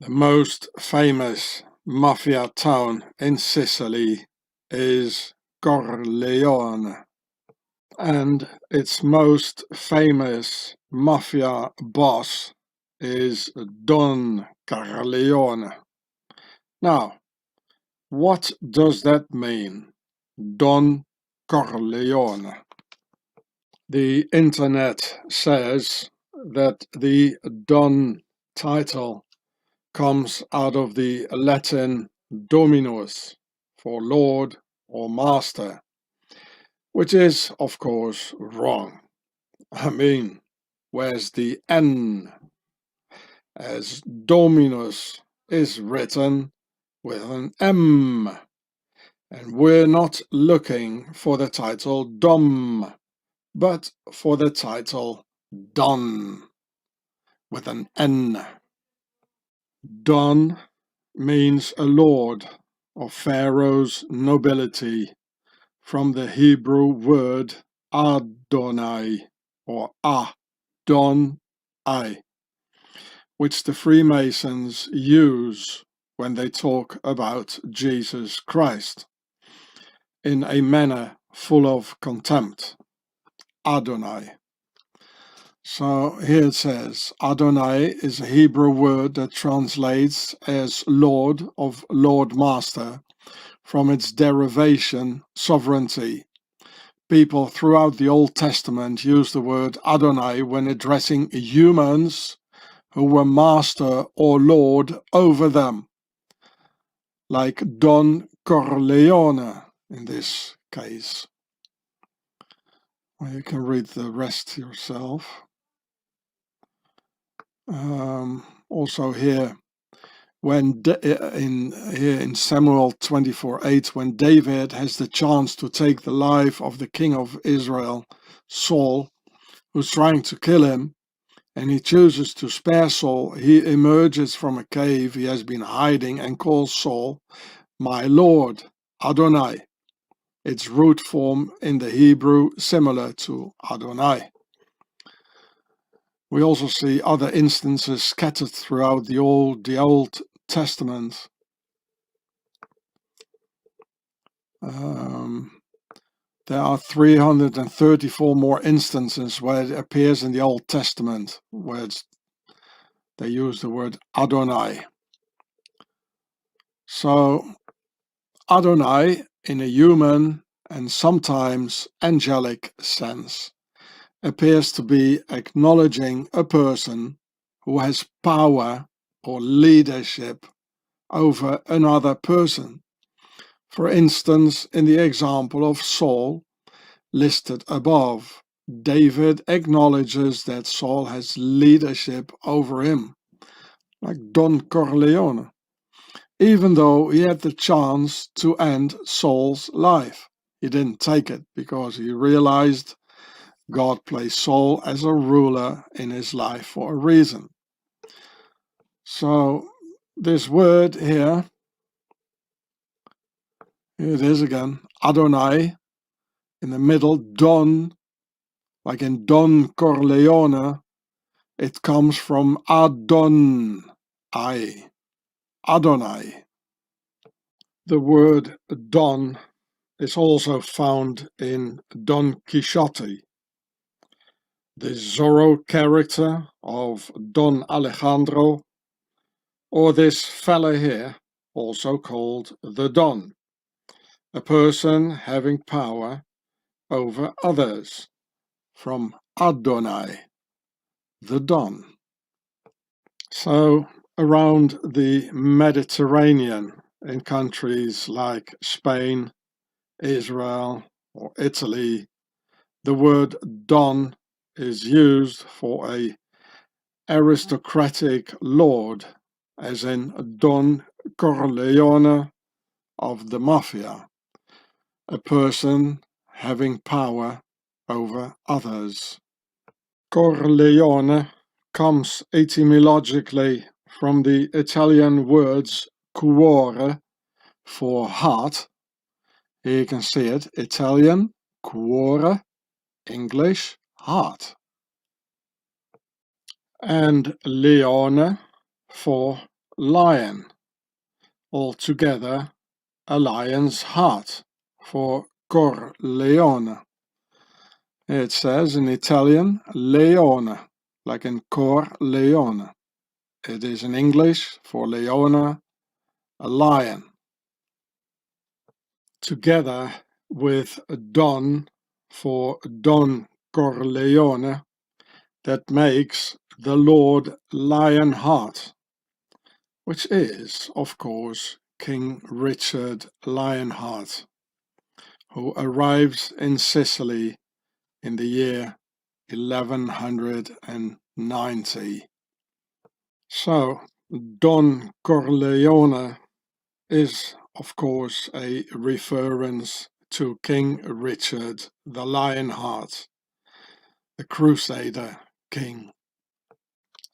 The most famous mafia town in Sicily is Corleone, and its most famous mafia boss is Don Corleone. Now, what does that mean? Don Corleone. The internet says that the Don title comes out of the Latin dominus, for lord or master, which is of course wrong. I mean, where's the N? As dominus is written with an M, and we're not looking for the title Dom, but for the title Don with an N. Don means a lord of Pharaoh's nobility, from the Hebrew word Adonai or Adon-ai, which the Freemasons use when they talk about Jesus Christ in a manner full of contempt. Adonai. So here it says, Adonai is a Hebrew word that translates as Lord of Lord Master from its derivation, sovereignty. People throughout the Old Testament use the word Adonai when addressing humans who were master or lord over them, like Don Corleone in this case. Well, you can read the rest yourself. Also here, when in Samuel 24:8, when David has the chance to take the life of the king of Israel, Saul, who's trying to kill him, and he chooses to spare Saul, he emerges from a cave he has been hiding and calls Saul, my Lord, Adonai. Its root form in the Hebrew similar to Adonai. We also see other instances scattered throughout the Old Testament. There are 334 more instances where it appears in the Old Testament, where they use the word Adonai. So Adonai, in a human and sometimes angelic sense, appears to be acknowledging a person who has power or leadership over another person. For instance, in the example of Saul listed above, David acknowledges that Saul has leadership over him, like Don Corleone, even though he had the chance to end Saul's life. He didn't take it because he realized God placed Saul as a ruler in his life for a reason. So this word here it is again, Adonai, in the middle, Don, like in Don Corleone, it comes from Adon-ai, Adonai. The word Don is also found in Don Quixote, the Zorro character of Don Alejandro, or this fella here, also called the Don, a person having power over others, from Adonai, the Don. So around the Mediterranean, in countries like Spain, Israel, or Italy, the word Don is used for a aristocratic lord, as in Don Corleone of the Mafia, a person having power over others. Corleone comes etymologically from the Italian words cuore, for heart. Here you can see it, Italian, cuore, English, heart. And leone, for lion. Altogether, a lion's heart, for Corleone. It says in Italian, leone, like in Cor Leone. It is in English, for Leone, a lion. Together with Don, for Don Corleone, that makes the Lord Lionheart, which is, of course, King Richard Lionheart, who arrives in Sicily in the year 1190. So, Don Corleone is, of course, a reference to King Richard the Lionheart, the Crusader king.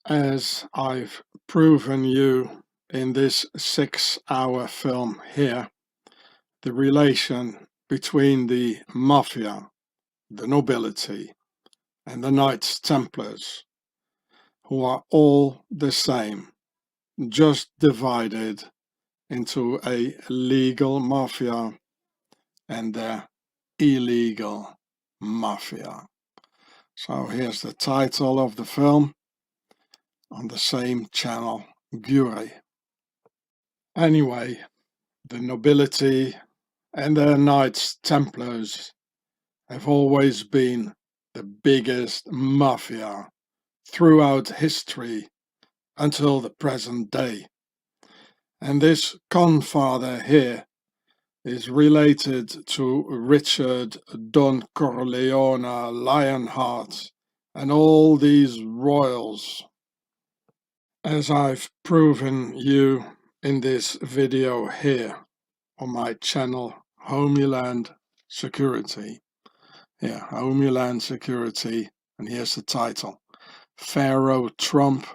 As I've proven you in this 6-hour film here, the relation between the mafia, the nobility, and the Knights Templars, who are all the same, just divided into a legal mafia and the illegal mafia. So here's the title of the film on the same channel, Gure. Anyway, the nobility and their Knights Templars have always been the biggest mafia throughout history until the present day. And this Confather here is related to Richard Don Corleone Lionheart and all these royals, as I've proven you in this video here on my channel Homeland Security. Yeah, Homeland Security, and here's the title: Pharaoh Trump,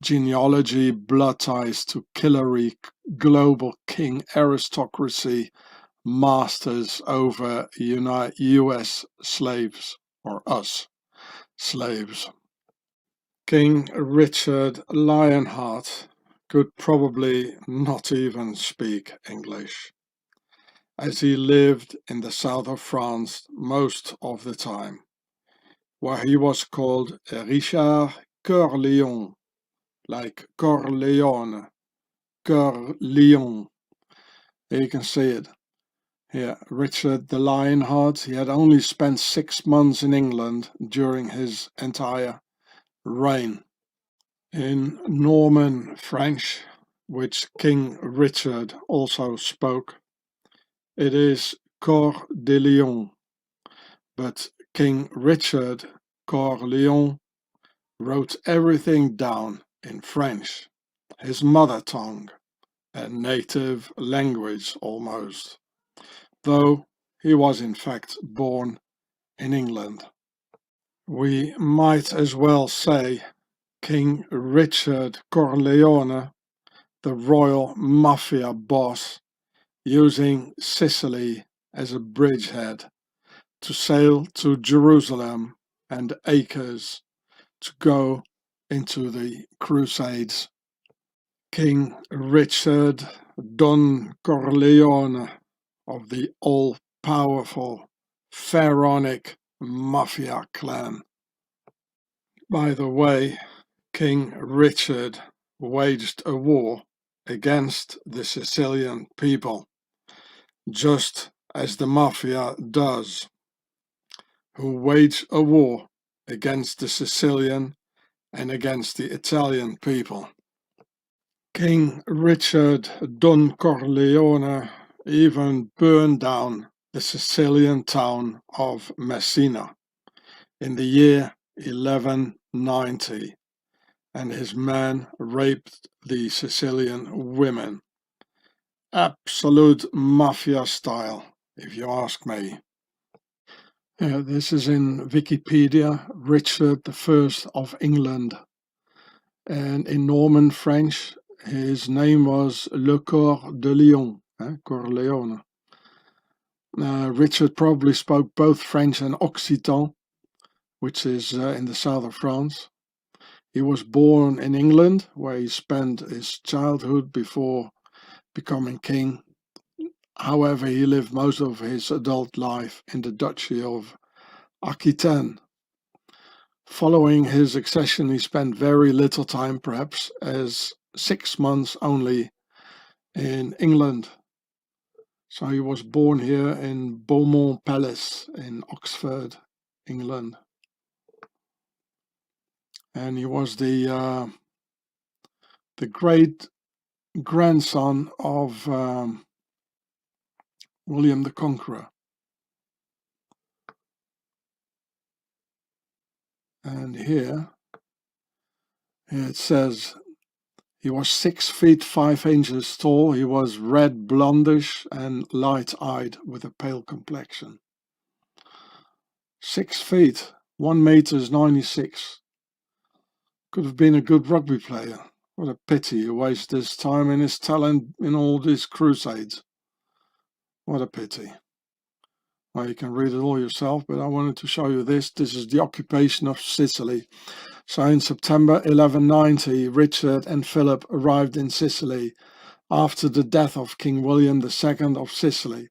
Genealogy, Blood Ties to Hillary, Global King Aristocracy, Masters over US slaves, or us slaves. King Richard Lionheart could probably not even speak English, as he lived in the south of France most of the time, where he was called Richard Cœur Lion, like Corleone, Cœur Lion. Here you can see it. Here, Richard the Lionheart, he had only spent 6 months in England during his entire reign. In Norman French, which King Richard also spoke, it is Cœur de Lion, but King Richard Cœur Lion wrote everything down in French, his mother tongue, a native language almost, though he was in fact born in England. We might as well say King Richard Corleone, the royal mafia boss, using Sicily as a bridgehead to sail to Jerusalem and Acres to go into the Crusades. King Richard Don Corleone of the all-powerful pharaonic mafia clan. By the way, King Richard waged a war against the Sicilian people, just as the mafia does, who wage a war against the Sicilian and against the Italian people. King Richard Don Corleone even burned down the Sicilian town of Messina in the year 1190, and his men raped the Sicilian women. Absolute mafia style, if you ask me. This is in Wikipedia, Richard I of England. And in Norman French, his name was Le Cœur de Lion, Corleone. Richard probably spoke both French and Occitan, which is in the south of France. He was born in England, where he spent his childhood before becoming king. However, he lived most of his adult life in the Duchy of Aquitaine. Following his accession, he spent very little time, perhaps as 6 months only, in England. So he was born here in Beaumont Palace in Oxford, England. And he was the great grandson of William the Conqueror. And here it says he was 6 feet 5 inches tall. He was red blondish and light-eyed with a pale complexion. 6 feet, 1 meter 96. Could have been a good rugby player. What a pity he wasted his time and his talent in all these crusades. What a pity. Well, you can read it all yourself, but I wanted to show you this. This is the occupation of Sicily. So in September 1190, Richard and Philip arrived in Sicily after the death of King William II of Sicily.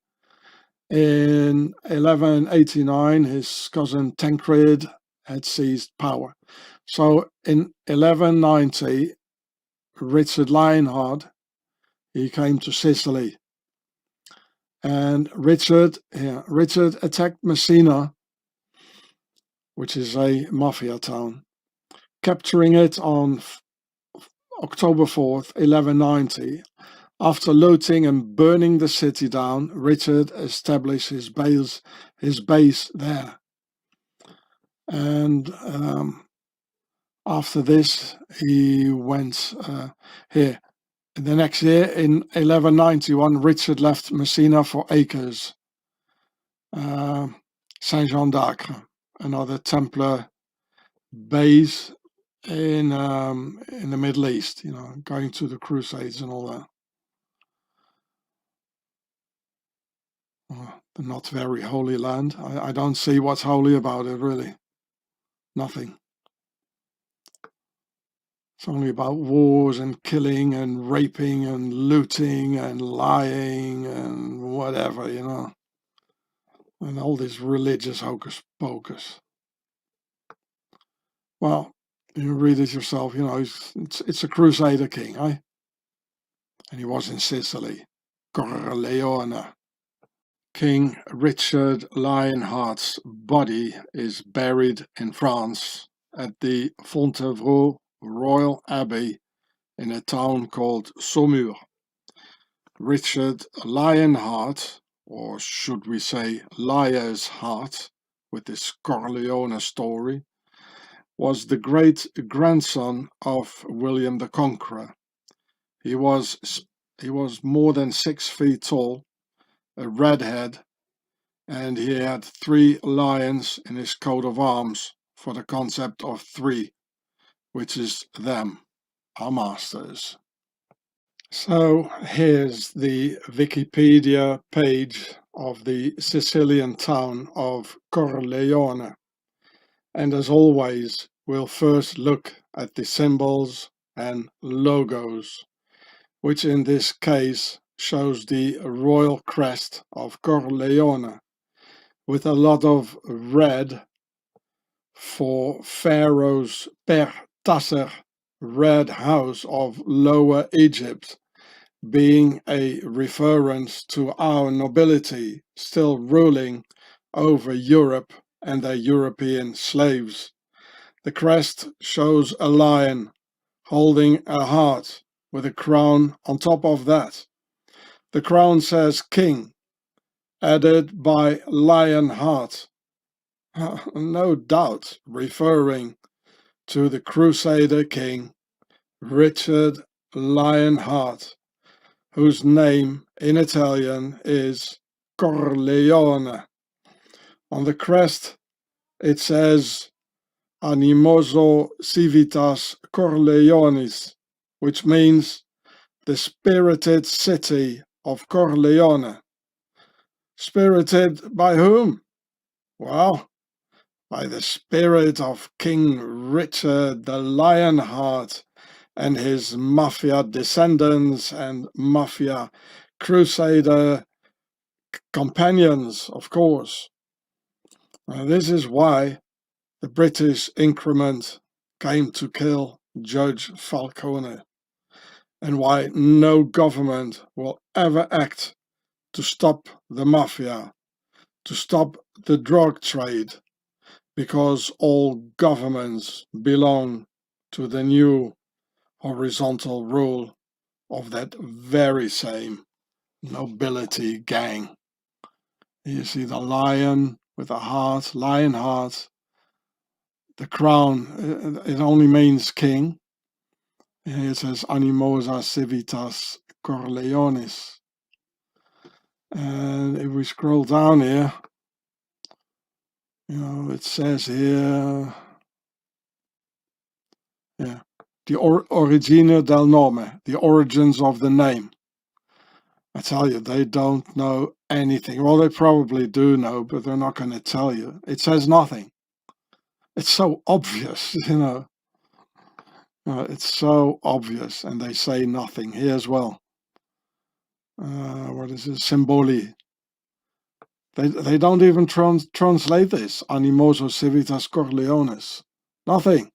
In 1189, his cousin Tancred had seized power. So in 1190, Richard Lionheart, he came to Sicily. And Richard attacked Messina, which is a mafia town, capturing it on October 4th, 1190. After looting and burning the city down, Richard established his base there. And after this, he went here. The next year, in 1191, Richard left Messina for Acres, Saint-Jean d'Acre, another Templar base in the Middle East, you know, going to the Crusades and all that. The not very holy land. I don't see what's holy about it, really. Nothing. It's only about wars and killing and raping and looting and lying and whatever, you know. And all this religious hocus pocus. Well, you read it yourself, you know, it's a Crusader king, eh? And he was in Sicily, Corleone. King Richard Lionheart's body is buried in France at the Fontevraud Royal Abbey in a town called Saumur. Richard Lionheart, or should we say Liar's Heart, with this Corleone story, was the great grandson of William the Conqueror. He was more than 6 feet tall, a redhead, and he had 3 lions in his coat of arms for the concept of 3, which is them, our masters. So here's the Wikipedia page of the Sicilian town of Corleone. And as always, we'll first look at the symbols and logos, which in this case shows the royal crest of Corleone, with a lot of red for Pharaoh's Per Tasser, Red House of Lower Egypt, being a reference to our nobility still ruling over Europe and their European slaves. The crest shows a lion holding a heart with a crown on top of that. The crown says King, added by Lionheart, no doubt referring to the Crusader king Richard Lionheart, whose name in Italian is Corleone. On the crest it says Animoso Civitas Corleonis, which means the spirited city of Corleone. Spirited by whom? Well, by the spirit of King Richard the Lionheart and his mafia descendants and mafia crusader companions, of course. This is why the British increment came to kill Judge Falcone, and why no government will ever act to stop the mafia, to stop the drug trade, because all governments belong to the new horizontal rule of that very same nobility gang. You see the lion with a heart, lion heart. The crown, it only means king. Here it says animosa civitas Corleonis. And if we scroll down here, it says here, the origine del nome, the origins of the name. I tell you, they don't know anything. Well, they probably do know, but they're not going to tell you. It says nothing. It's so obvious, it's so obvious, and they say nothing here as well. What is it? Symboli. They don't even translate this. Animoso civitas Corleones. Nothing.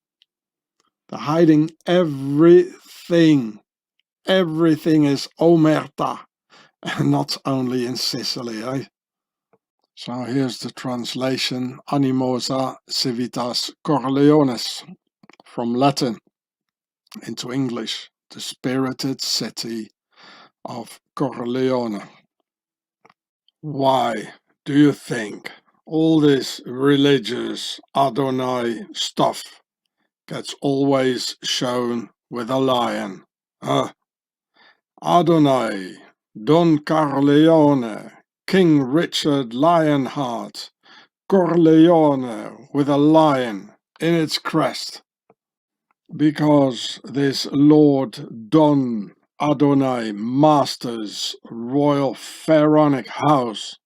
They're hiding everything. Everything is omerta, and not only in Sicily. Eh? So here's the translation. Animosa civitas Corleones, from Latin into English. The spirited city of Corleone. Why do you think all this religious Adonai stuff gets always shown with a lion? Adonai, Don Corleone, King Richard Lionheart, Corleone with a lion in its crest. Because this Lord Don Adonai Master's royal pharaonic house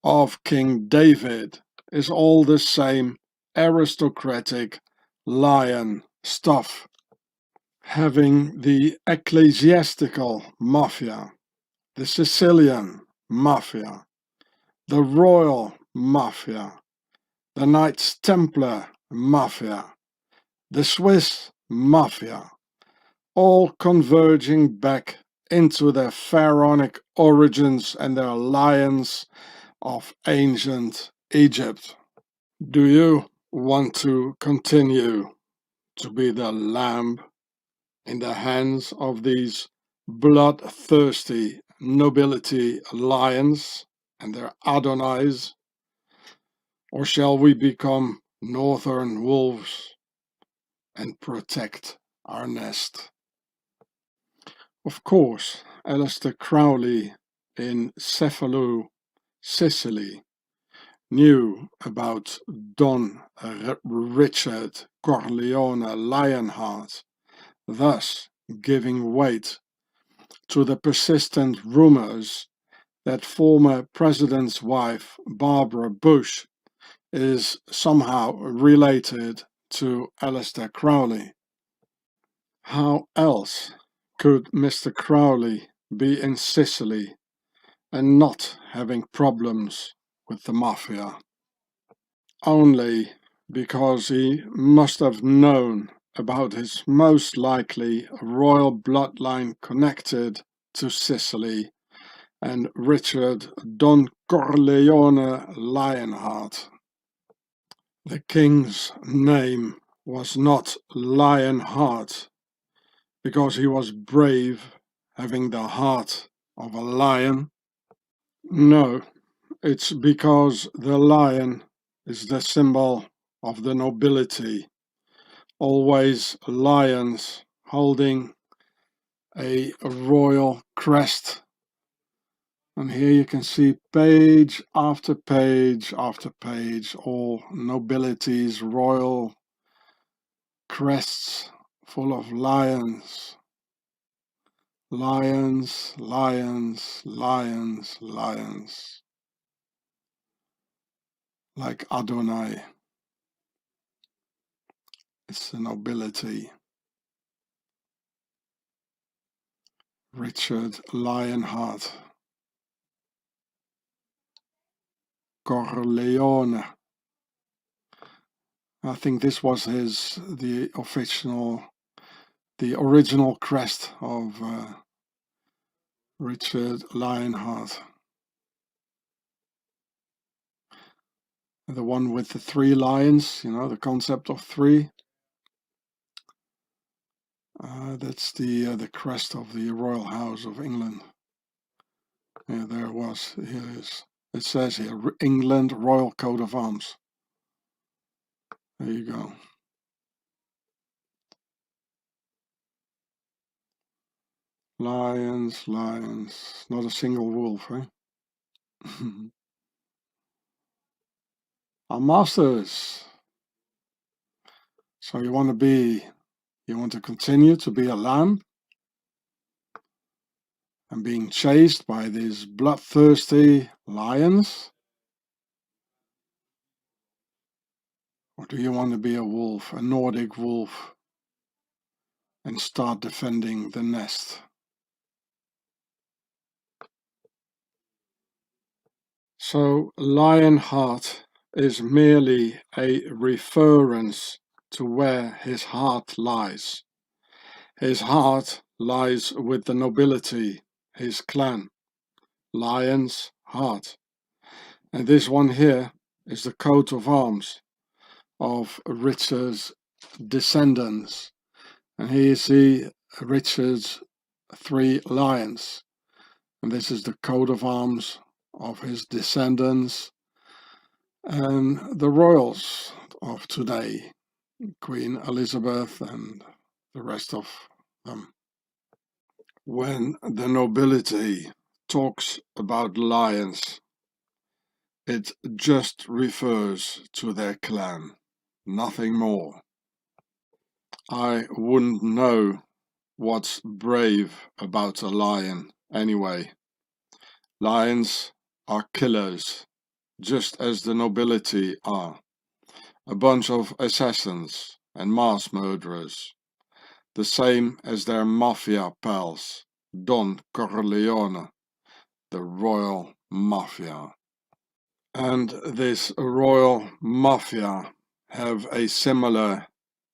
of King David is all the same aristocratic lion stuff, having the ecclesiastical mafia, the Sicilian mafia, the royal mafia, the Knights Templar mafia, the Swiss mafia, all converging back into their pharaonic origins and their lions of ancient Egypt. Do you want to continue to be the lamb in the hands of these bloodthirsty nobility lions and their Adonais? Or shall we become northern wolves and protect our nest? Of course, Aleister Crowley in Cefalù, Sicily, knew about Don Richard Corleone Lionheart, thus giving weight to the persistent rumors that former president's wife, Barbara Bush, is somehow related to Aleister Crowley. How else could Mr. Crowley be in Sicily and not having problems with the mafia? Only because he must have known about his most likely royal bloodline connected to Sicily and Richard Don Corleone Lionheart. The king's name was not Lionheart because he was brave, having the heart of a lion. No, it's because the lion is the symbol of the nobility. Always lions holding a royal crest. And here you can see page after page after page, all nobility's royal crests full of lions. Lions, lions, lions, lions. Like Adonai. It's the nobility. Richard Lionheart. Corleone. I think this was the original crest of Richard Lionheart. The one with the 3 lions, you know, the concept of 3. That's the crest of the Royal House of England. Yeah, there it was. Here it is. It says here, England Royal Coat of Arms. There you go. Lions, lions. Not a single wolf, eh? Our masters. So you want to continue to be a lamb and being chased by these bloodthirsty lions? Or do you want to be a wolf, a Nordic wolf, and start defending the nest? So Lionheart is merely a reference to where his heart lies. His heart lies with the nobility, his clan, Lion's Heart. And this one here is the coat of arms of Richard's descendants. And here you see Richard's 3 lions. And this is the coat of arms of his descendants and the royals of today, Queen Elizabeth and the rest of them. When the nobility talks about lions, it just refers to their clan, nothing more. I wouldn't know what's brave about a lion anyway. Lions are killers, just as the nobility are. A bunch of assassins and mass murderers, the same as their mafia pals, Don Corleone, the royal mafia. And this royal mafia have a similar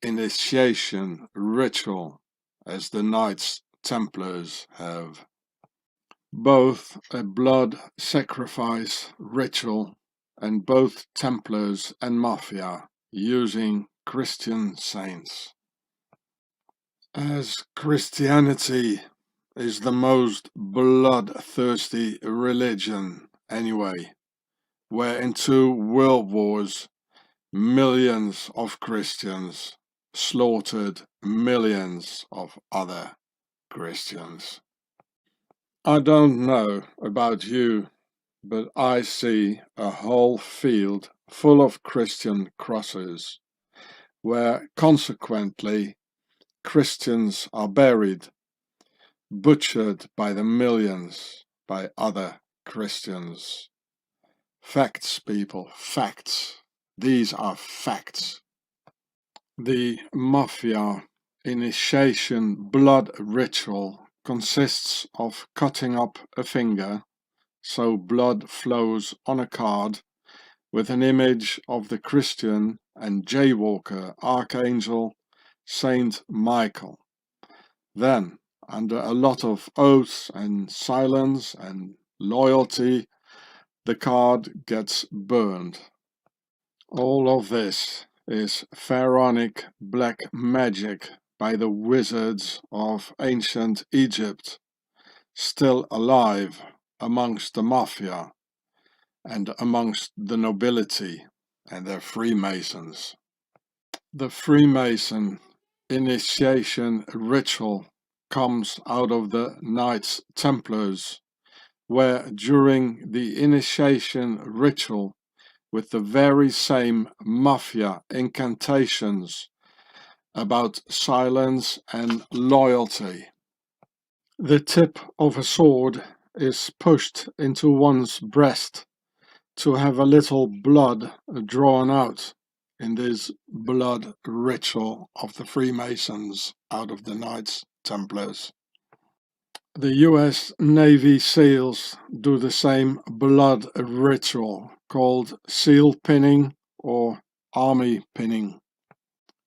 initiation ritual as the Knights Templars have. Both a blood sacrifice ritual and both Templars and Mafia using Christian saints. As Christianity is the most bloodthirsty religion anyway, where in 2 world wars millions of Christians slaughtered millions of other Christians. I don't know about you, but I see a whole field full of Christian crosses, where consequently Christians are buried, butchered by the millions by other Christians. Facts, people, facts. These are facts. The Mafia initiation blood ritual consists of cutting up a finger so blood flows on a card with an image of the Christian and jaywalker archangel Saint Michael. Then, under a lot of oaths and silence and loyalty, the card gets burned. All of this is pharaonic black magic by the wizards of ancient Egypt, still alive amongst the mafia and amongst the nobility and their Freemasons. The Freemason initiation ritual comes out of the Knights Templars, where during the initiation ritual, with the very same mafia incantations about silence and loyalty, the tip of a sword is pushed into one's breast to have a little blood drawn out in this blood ritual of the Freemasons out of the Knights Templars. The US Navy SEALs do the same blood ritual called seal pinning or army pinning.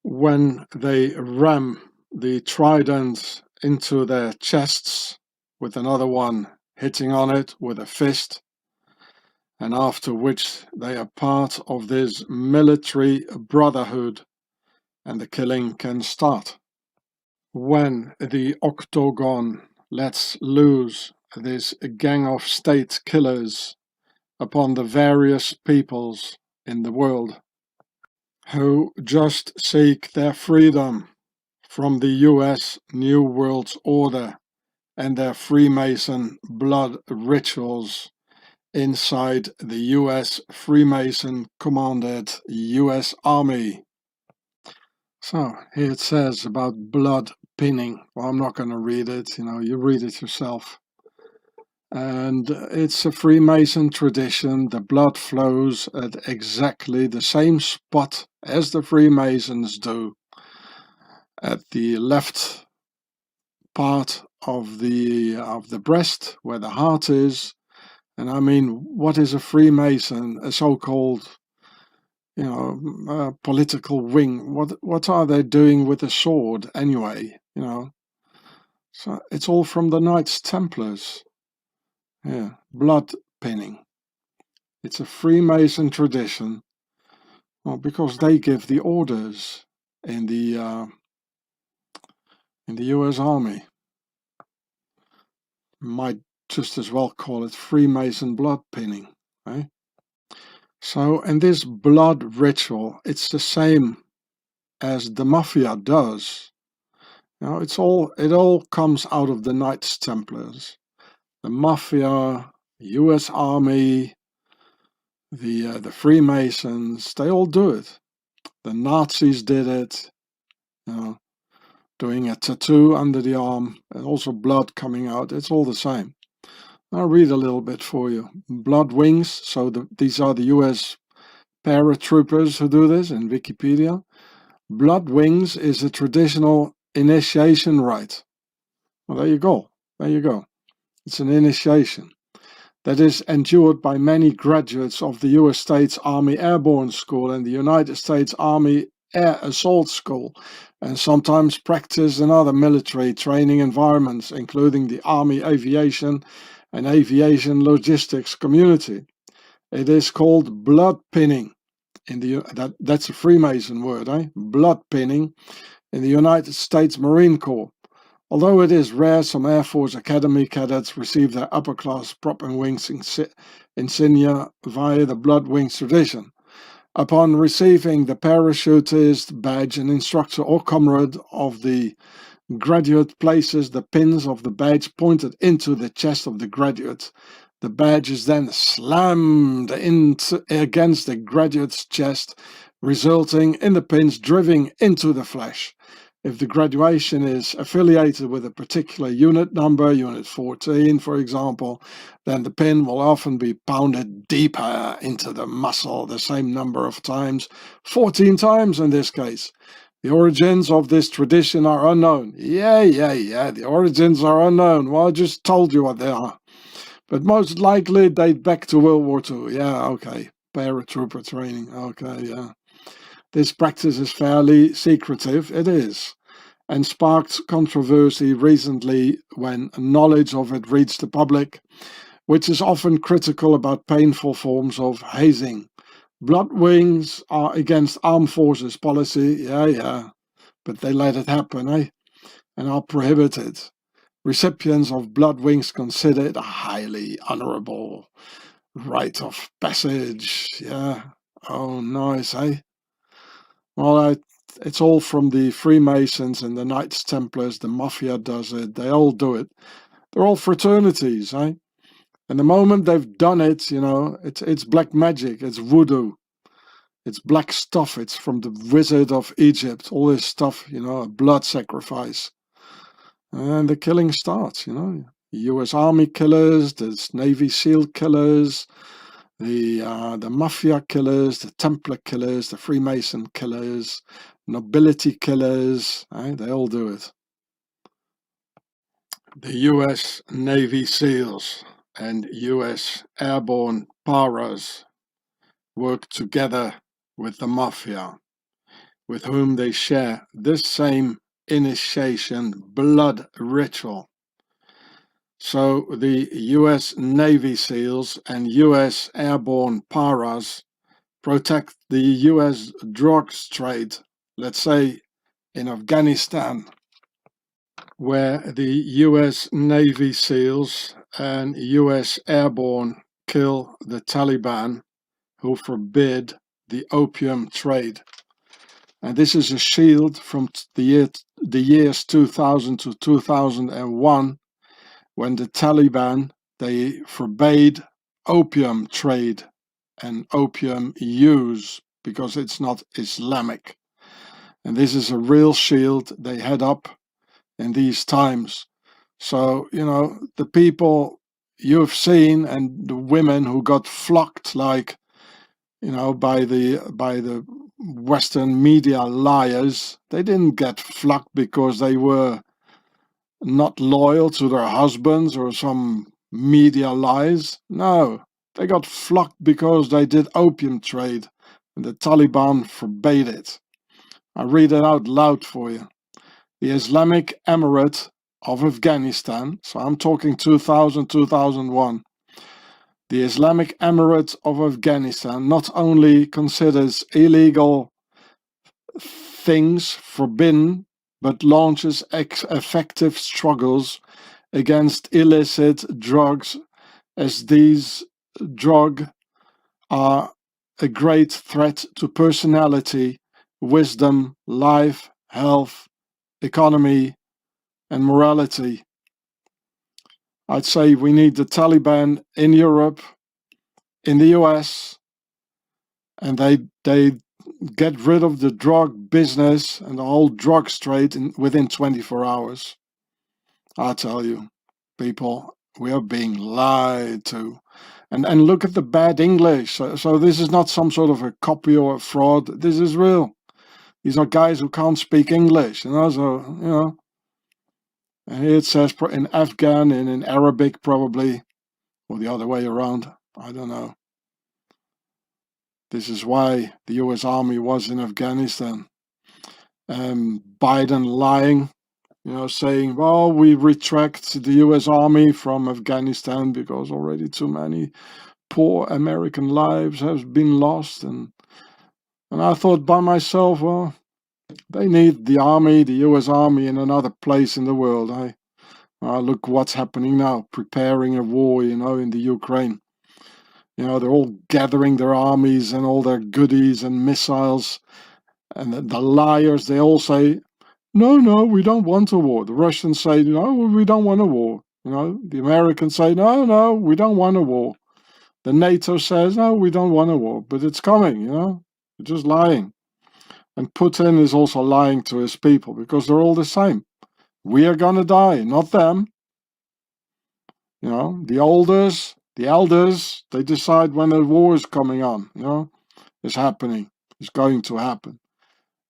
When they ram the trident into their chests with another one hitting on it with a fist, and after which they are part of this military brotherhood and the killing can start. When the Octagon lets loose this gang of state killers upon the various peoples in the world who just seek their freedom from the US New World Order and their Freemason blood rituals inside the US Freemason commanded US Army. So here it says about blood pinning. Well, I'm not going to read it, you read it yourself. And it's a Freemason tradition. The blood flows at exactly the same spot as the Freemasons do, at the left part of the breast where the heart is. And I mean, what is a Freemason? A so-called, political wing. What are they doing with a sword anyway? So it's all from the Knights Templars. Yeah, blood pinning. It's a Freemason tradition. Well, because they give the orders in the US Army. Might just as well call it Freemason blood pinning, eh? So, and this blood ritual, it's the same as the mafia does. It all comes out of the Knights Templars. The mafia, US Army, the Freemasons, they all do it. The Nazis did it, doing a tattoo under the arm, and also blood coming out. It's all the same. I'll read a little bit for you. Blood wings, so these are the US paratroopers who do this in Wikipedia. Blood wings is a traditional initiation rite. Well, there you go. It's an initiation that is endured by many graduates of the US States Army Airborne School and the United States Army Air Assault School, and sometimes practiced in other military training environments, including the Army Aviation and Aviation Logistics community. It is called blood pinning. That's a Freemason word, eh? Blood pinning in the United States Marine Corps. Although it is rare, some Air Force Academy cadets receive their upper-class prop and wings insignia via the blood wings tradition. Upon receiving the parachutist badge, an instructor or comrade of the graduate places the pins of the badge pointed into the chest of the graduate. The badge is then slammed against the graduate's chest, resulting in the pins driving into the flesh. If the graduation is affiliated with a particular unit number, Unit 14 for example, then the pin will often be pounded deeper into the muscle the same number of times, 14 times in this case. The origins of this tradition are unknown. Yeah, the origins are unknown. Well, I just told you what they are. But most likely date back to World War II. Yeah, okay. Paratrooper training. Okay, yeah. This practice is fairly secretive. It is. And sparked controversy recently when knowledge of it reached the public, which is often critical about painful forms of hazing. Blood wings are against armed forces policy. Yeah. But they let it happen, eh? And are prohibited. Recipients of blood wings consider it a highly honorable rite of passage. Yeah. Oh, nice, eh? Well, it's all from the Freemasons and the Knights Templars. The Mafia does it. They all do it. They're all fraternities, eh? And the moment they've done it, it's black magic. It's voodoo. It's black stuff. It's from the Wizard of Egypt. All this stuff, a blood sacrifice. And the killing starts, The US Army killers, there's Navy SEAL killers, the mafia killers, the Templar killers, the Freemason killers, nobility killers, they all do it. The US Navy SEALs and US airborne paras work together with the mafia, with whom they share this same initiation blood ritual. So the US Navy SEALs and US airborne paras protect the US drugs trade, let's say in Afghanistan, where the US Navy SEALs and US airborne kill the Taliban, who forbid the opium trade. And this is a shield from the years 2000 to 2001, when the Taliban, they forbade opium trade and opium use because it's not Islamic. And this is a real shield they had up in these times. So, the people you've seen and the women who got flocked like, by the Western media liars, they didn't get flocked because they were not loyal to their husbands or some media lies. No, they got flocked because they did opium trade and the Taliban forbade it. I read it out loud for you. The Islamic Emirate of Afghanistan, so I'm talking 2000, 2001, the Islamic Emirate of Afghanistan not only considers illegal things forbidden, but launches effective struggles against illicit drugs, as these drugs are a great threat to personality, wisdom, life, health, economy, and morality. I'd say we need the Taliban in Europe, in the US, and they get rid of the drug business and the whole drugs trade within 24 hours. I tell you, people, we are being lied to. And look at the bad English. So this is not some sort of a copy or a fraud. This is real. These are guys who can't speak English. So, and here it says in Afghan and in Arabic probably, or the other way around. I don't know. This is why the US Army was in Afghanistan. Biden lying, saying, well, we retract the US Army from Afghanistan because already too many poor American lives have been lost. And I thought by myself, well, they need the army, the US Army, in another place in the world. Look what's happening now, preparing a war, in the Ukraine. They're all gathering their armies and all their goodies and missiles. And the liars, they all say, no, we don't want a war. The Russians say, no, we don't want a war. The Americans say, no, we don't want a war. The NATO says, no, we don't want a war. But it's coming, They're just lying. And Putin is also lying to his people because they're all the same. We are going to die, not them. The elders, they decide when the war is coming on, it's happening, it's going to happen.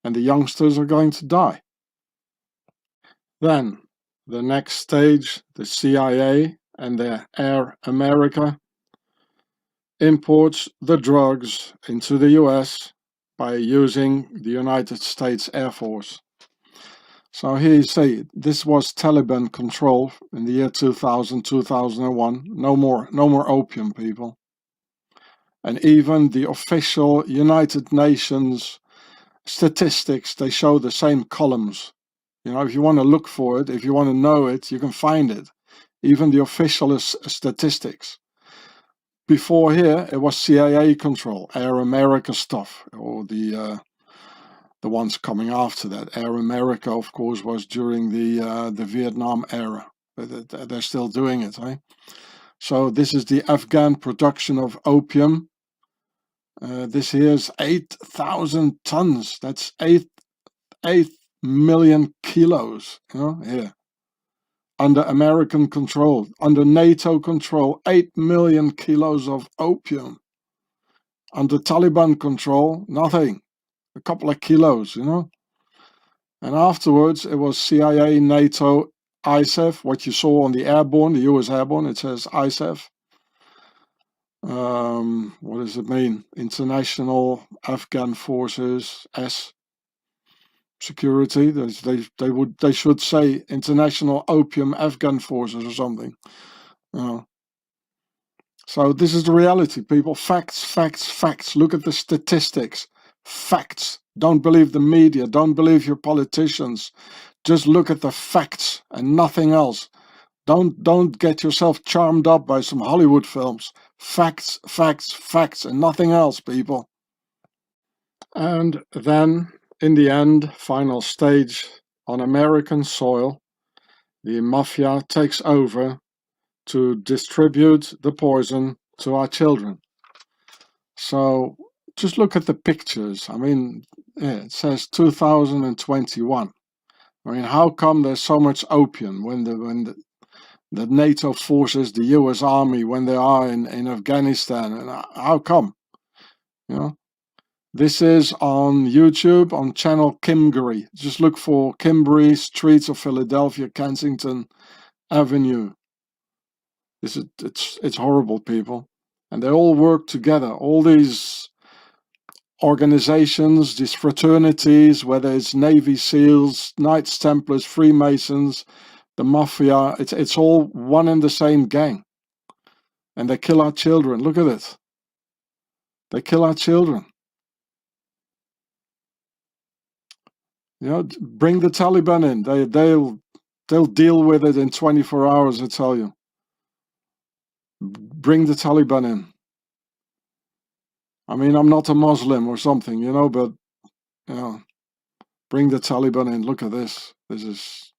And the youngsters are going to die. Then, the next stage, the CIA and their Air America imports the drugs into the US by using the United States Air Force. So here you see, this was Taliban control in the year 2000, 2001. No more opium, people. And even the official United Nations statistics, they show the same columns. If you want to look for it, if you want to know it, you can find it. Even the official statistics. Before here, it was CIA control, Air America stuff, or the ones coming after that. Air America, of course, was during the Vietnam era. But they're still doing it, right? So this is the Afghan production of opium. This here is 8,000 tons. That's 8 million kilos, here. Under American control, under NATO control, 8 million kilos of opium. Under Taliban control, nothing. A couple of kilos, you know. And afterwards, it was CIA, NATO, ISAF, what you saw on the airborne, the US airborne, it says ISAF. What does it mean? International Afghan Forces, S. Security. They should say International Opium Afghan Forces or something. So this is the reality, people. Facts, facts, facts. Look at the statistics. Facts. Don't believe the media. Don't believe your politicians. Just look at the facts and nothing else. Don't get yourself charmed up by some Hollywood films. Facts, facts, facts, and nothing else, people. And then, in the end, final stage, on American soil, the mafia takes over to distribute the poison to our children. So just look at the pictures. I mean, it says 2021. I mean, how come there's so much opium when the NATO forces, the US Army, when they are in Afghanistan? And how come? You know, this is on YouTube on channel Kimberly. Just look for Kimberly, Streets of Philadelphia, Kensington Avenue. It's horrible, people. And they all work together. All these organizations, these fraternities, whether it's Navy SEALs, Knights Templars, Freemasons, the Mafia, it's all one and the same gang. And they kill our children. Look at it. They kill our children. You know, bring the Taliban in. They'll deal with it in 24 hours, I tell you. Bring the Taliban in. I mean, I'm not a Muslim or something, you know, but, you know, bring the Taliban in. Look at this. This is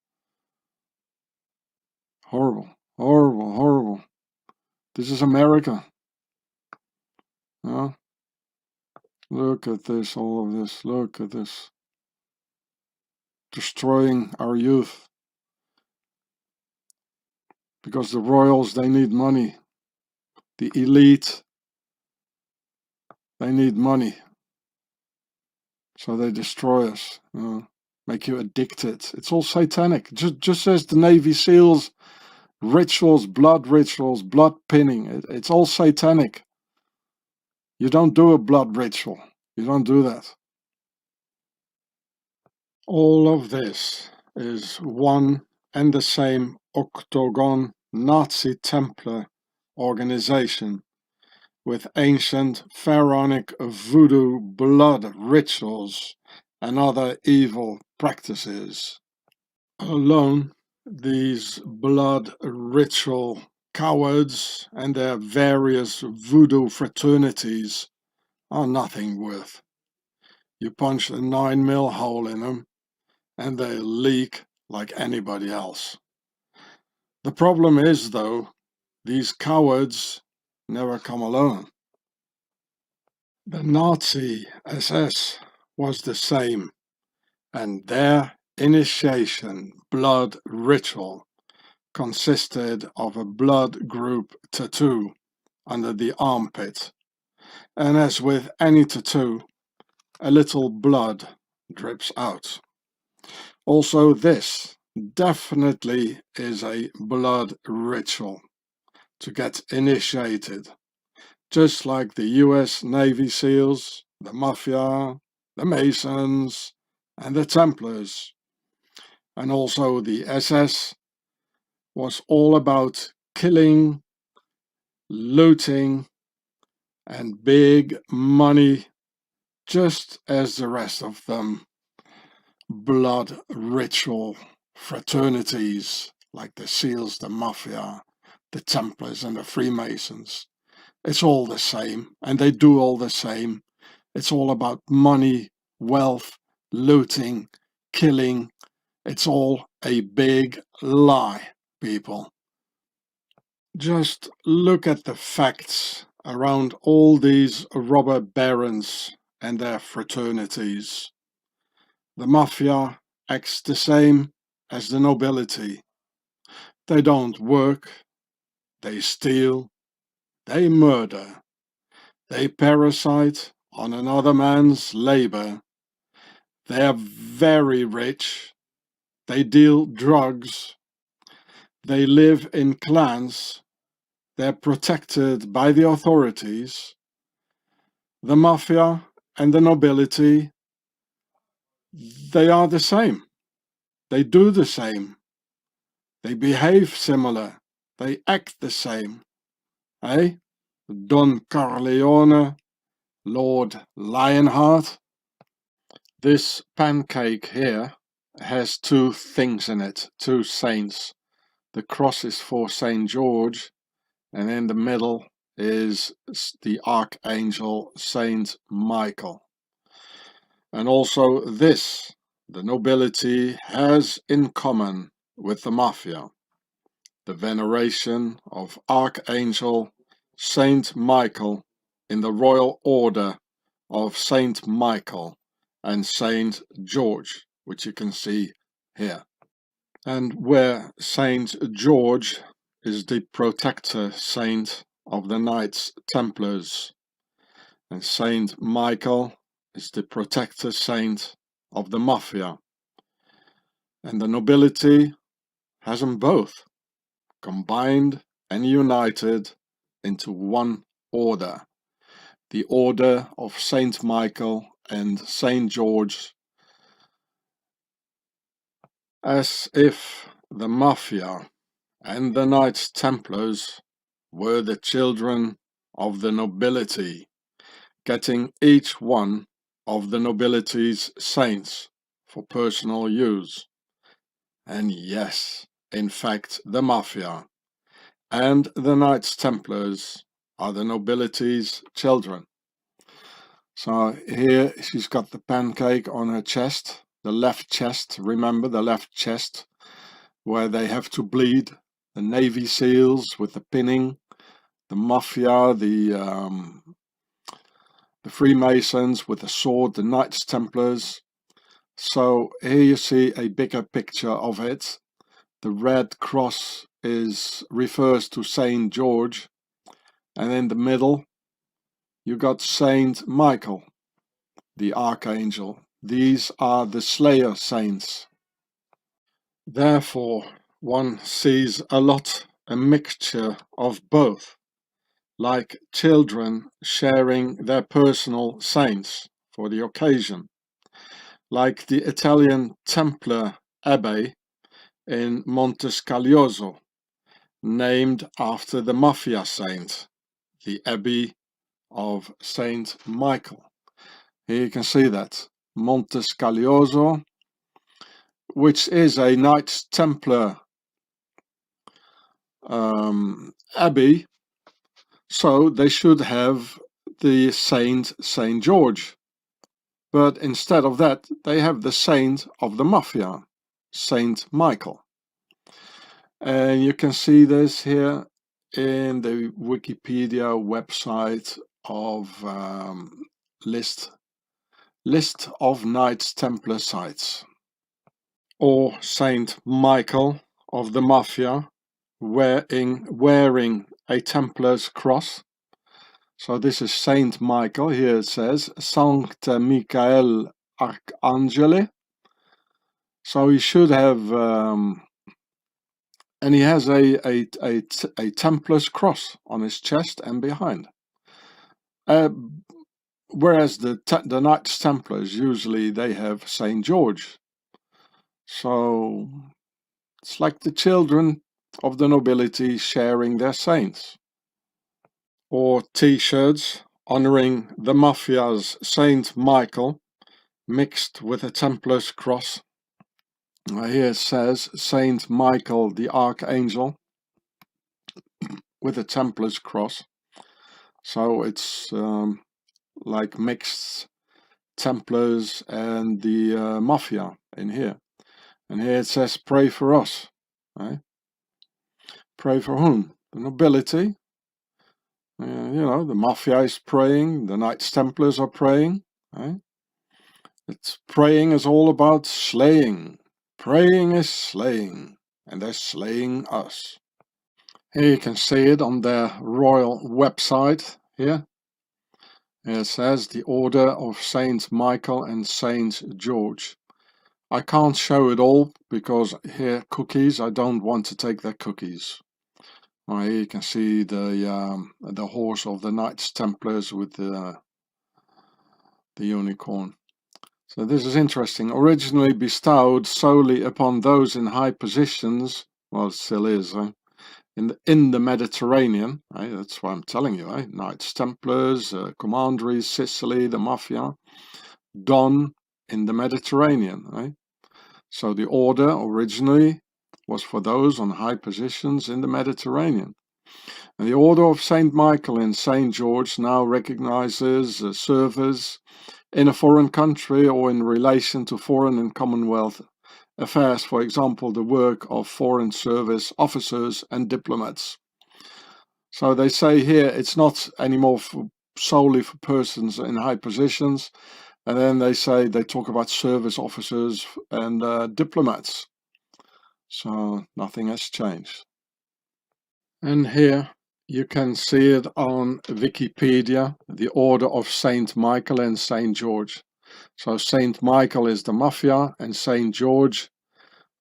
horrible, horrible, horrible. This is America. You know? Look at this, all of this. Look at this. Destroying our youth. Because the royals, they need money. The elite, they need money. So they destroy us, you know, make you addicted. It's all satanic. Just as the Navy SEALs, rituals, blood pinning. It's all satanic. You don't do a blood ritual. You don't do that. All of this is one and the same Octagon Nazi Templar organization with ancient pharaonic voodoo blood rituals and other evil practices. Alone, these blood ritual cowards and their various voodoo fraternities are nothing worth. You punch a 9mm hole in them and they leak like anybody else. The problem is, though, these cowards never come alone. The Nazi SS was the same, and their initiation blood ritual consisted of a blood group tattoo under the armpit, and as with any tattoo, a little blood drips out. Also, this definitely is a blood ritual to get initiated, just like the US Navy SEALs, the Mafia, the Masons, and the Templars. And also the SS was all about killing, looting, and big money, just as the rest of them. Blood ritual fraternities like the SEALs, the Mafia, the Templars, and the Freemasons. It's all the same, and they do all the same. It's all about money, wealth, looting, killing. It's all a big lie, people. Just look at the facts around all these robber barons and their fraternities. The Mafia acts the same as the nobility. They don't work, they steal, they murder, They parasite on another man's labor. They are very rich. They deal drugs. They live in clans. They're protected by the authorities. The mafia and the nobility, they are the same. They do the same. They behave similar. They act the same. Eh? Don Corleone, Lord Lionheart. This pancake here has two things in it, two saints. The cross is for Saint George, and in the middle is the Archangel Saint Michael. And also this, the nobility has in common with the mafia, the veneration of Archangel Saint Michael in the royal order of Saint Michael and Saint George, which you can see here. And where Saint George is the protector saint of the Knights Templars, and Saint Michael is the protector saint of the mafia. And the nobility has them both combined and united into one order, the order of Saint Michael and Saint George, as if the mafia and the Knights Templars were the children of the nobility, getting each one of the nobility's saints for personal use. And yes, in fact, the mafia and the Knights Templars are the nobility's children. So here she's got the pancake on her chest, the left chest, remember the left chest, where they have to bleed, the Navy SEALs with the pinning, the mafia, the Freemasons with the sword, the Knights Templars. So here you see a bigger picture of it. The red cross refers to Saint George, and in the middle you got Saint Michael, the Archangel. These are the Slayer saints. Therefore, one sees a mixture of both, like children sharing their personal saints for the occasion, like the Italian Templar Abbey in Montescaglioso, named after the mafia saint, the Abbey of Saint Michael. Here you can see that, Montescaglioso, which is a Knights Templar abbey, so they should have the Saint George. But instead of that, they have the saint of the mafia, Saint Michael. And you can see this here in the Wikipedia website of list of Knights Templar sites. Or Saint Michael of the mafia wearing a Templar's cross. So this is Saint Michael. Here it says Sancta Michael Arcangeli. So he should have, and he has a Templar's cross on his chest and behind. Whereas the Knights Templars, usually they have Saint George. So it's like the children of the nobility sharing their saints. Or t-shirts honoring the mafia's Saint Michael mixed with a Templar's cross. Here it says Saint Michael the Archangel with a Templar's cross. So it's like mixed Templars and the mafia in here. And here it says pray for us. Right? Pray for whom? The nobility. You know, the mafia is praying, the Knights Templars are praying. Right? It's praying is all about slaying. Praying is slaying, and they're slaying us. Here you can see it on their royal website here. It says the Order of Saint Michael and Saint George. I can't show it all because here cookies, I don't want to take their cookies. Here you can see the horse of the Knights Templars with the unicorn. So this is interesting. Originally bestowed solely upon those in high positions, well, it still is, in the Mediterranean. That's why I'm telling you, Knights Templars, Commanderies, Sicily, the Mafia, done in the Mediterranean. So the order originally was for those on high positions in the Mediterranean. And the Order of Saint Michael and Saint George now recognizes service in a foreign country or in relation to foreign and Commonwealth affairs, for example, the work of foreign service officers and diplomats. So they say here it's not anymore solely for persons in high positions, and then they talk about service officers and diplomats. So nothing has changed. And here you can see it on Wikipedia, the Order of Saint Michael and Saint George. So Saint Michael is the Mafia and Saint George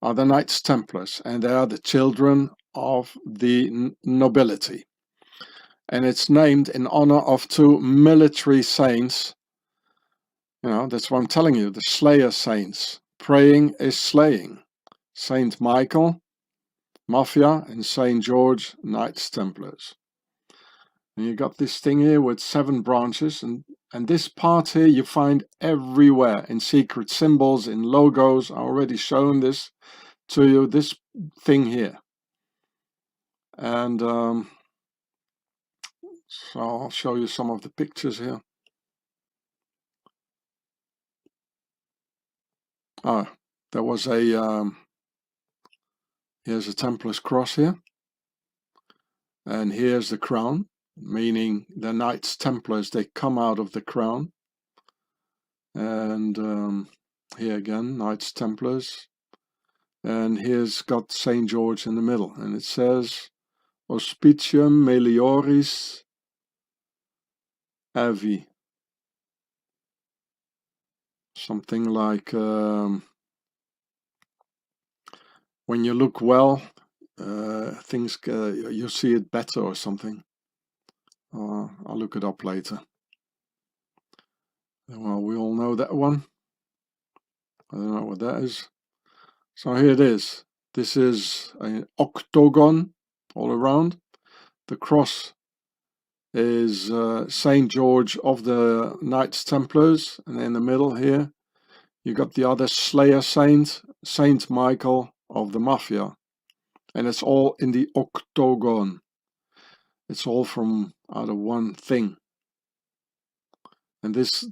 are the Knights Templars, and they are the children of the nobility. And it's named in honor of two military saints. That's what I'm telling you, the Slayer saints. Praying is slaying. Saint Michael, Mafia, and Saint George, Knights Templars. And you got this thing here with 7 branches, and this part here you find everywhere in secret symbols, in logos. I already shown this to you, this thing here. And so I'll show you some of the pictures here. There was here's a Templar's cross here, and here's the crown, meaning the Knights Templars, they come out of the crown. And here again, Knights Templars, and here's got Saint George in the middle, and it says Auspicium Melioris Avi, something like when you look well, things you see it better or something. I'll look it up later. Well, we all know that one. I don't know what that is. So here it is. This is an octagon all around. The cross is Saint George of the Knights Templars, and in the middle here you got the other Slayer saint, Saint Michael of the Mafia, and it's all in the octagon. It's all from out of one thing. And this,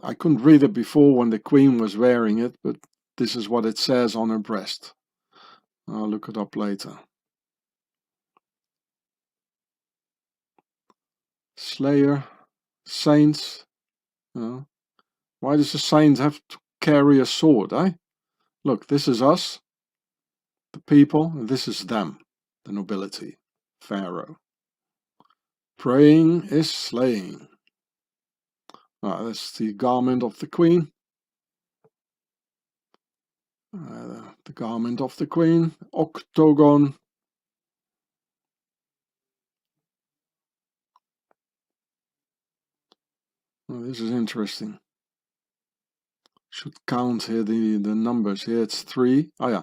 I couldn't read it before when the Queen was wearing it, but this is what it says on her breast. I'll look it up later. Slayer, saints. Why does a saint have to carry a sword, Look, this is us, the people, and this is them, the nobility, Pharaoh. Praying is slaying. That's the garment of the Queen. The garment of the Queen, octagon. This is interesting. Should count here the numbers. Here it's 3. Oh yeah,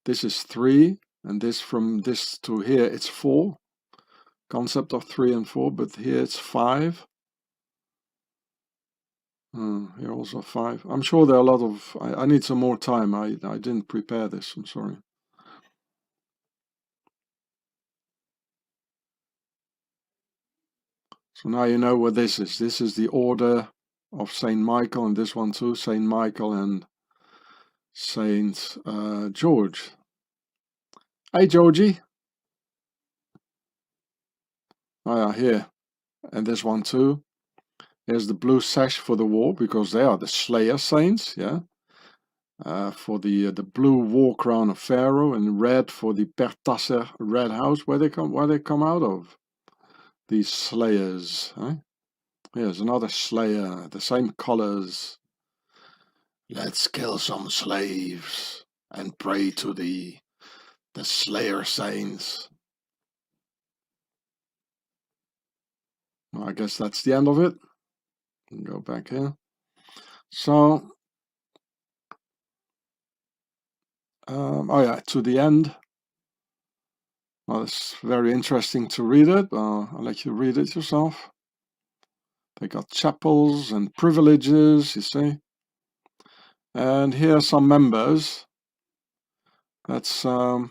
this is 3, and this from this to here it's 4. Concept of 3 and 4, but here it's 5. Here also 5. I'm sure there are a lot of. I need some more time. I didn't prepare this. I'm sorry. So now you know what this is. This is the Order of Saint Michael, and this one too, Saint Michael and Saint George. Hey Georgie. Oh yeah, here. And this one too. Here's the blue sash for the war, because they are the Slayer saints, yeah. For the blue war crown of Pharaoh, and red for the Pertasser red house, where they come out of. These slayers, Here's another slayer, the same colors. Let's kill some slaves and pray to the slayer saints. Well, I guess that's the end of it. Go back here. So, oh yeah, to the end. Well, it's very interesting to read it. I'll let you read it yourself. They got chapels and privileges, you see. And here are some members. That's, of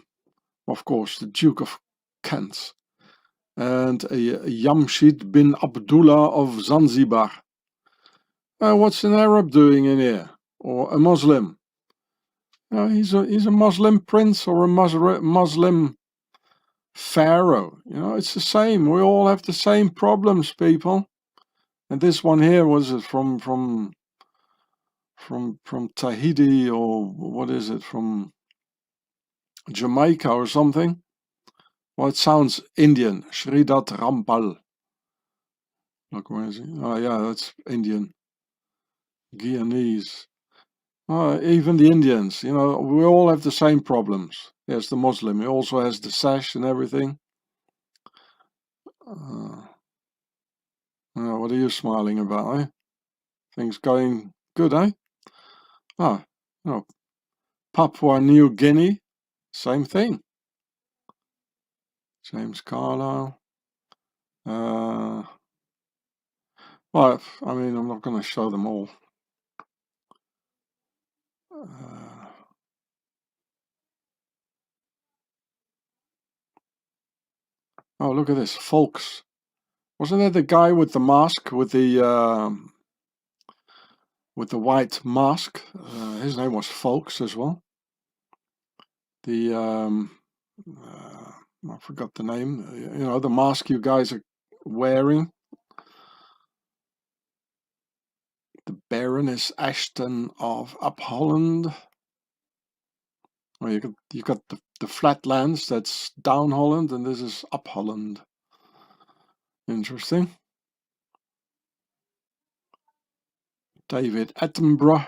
course, the Duke of Kent and Jamshid bin Abdullah of Zanzibar. What's an Arab doing in here? Or a Muslim? He's a Muslim prince or a Muslim pharaoh. It's the same. We all have the same problems, people. And this one here was from Tahiti, or what is it, from Jamaica or something. Well, it sounds Indian. Shridat Rampal. Look, where is he? Oh yeah, that's Indian. Guyanese. Even the Indians, we all have the same problems. There's the Muslim. He also has the sash and everything. What are you smiling about, eh? Things going good, eh? Papua New Guinea, same thing. James Carlisle. Well, I mean, I'm not going to show them all. Oh, look at this, Folks. Wasn't that the guy with the mask, with the white mask? His name was Folks as well. The I forgot the name. The mask you guys are wearing. The Baroness Ashton of Up Holland. Well, you got the flatlands, that's down Holland, and this is Up Holland. Interesting. David Attenborough.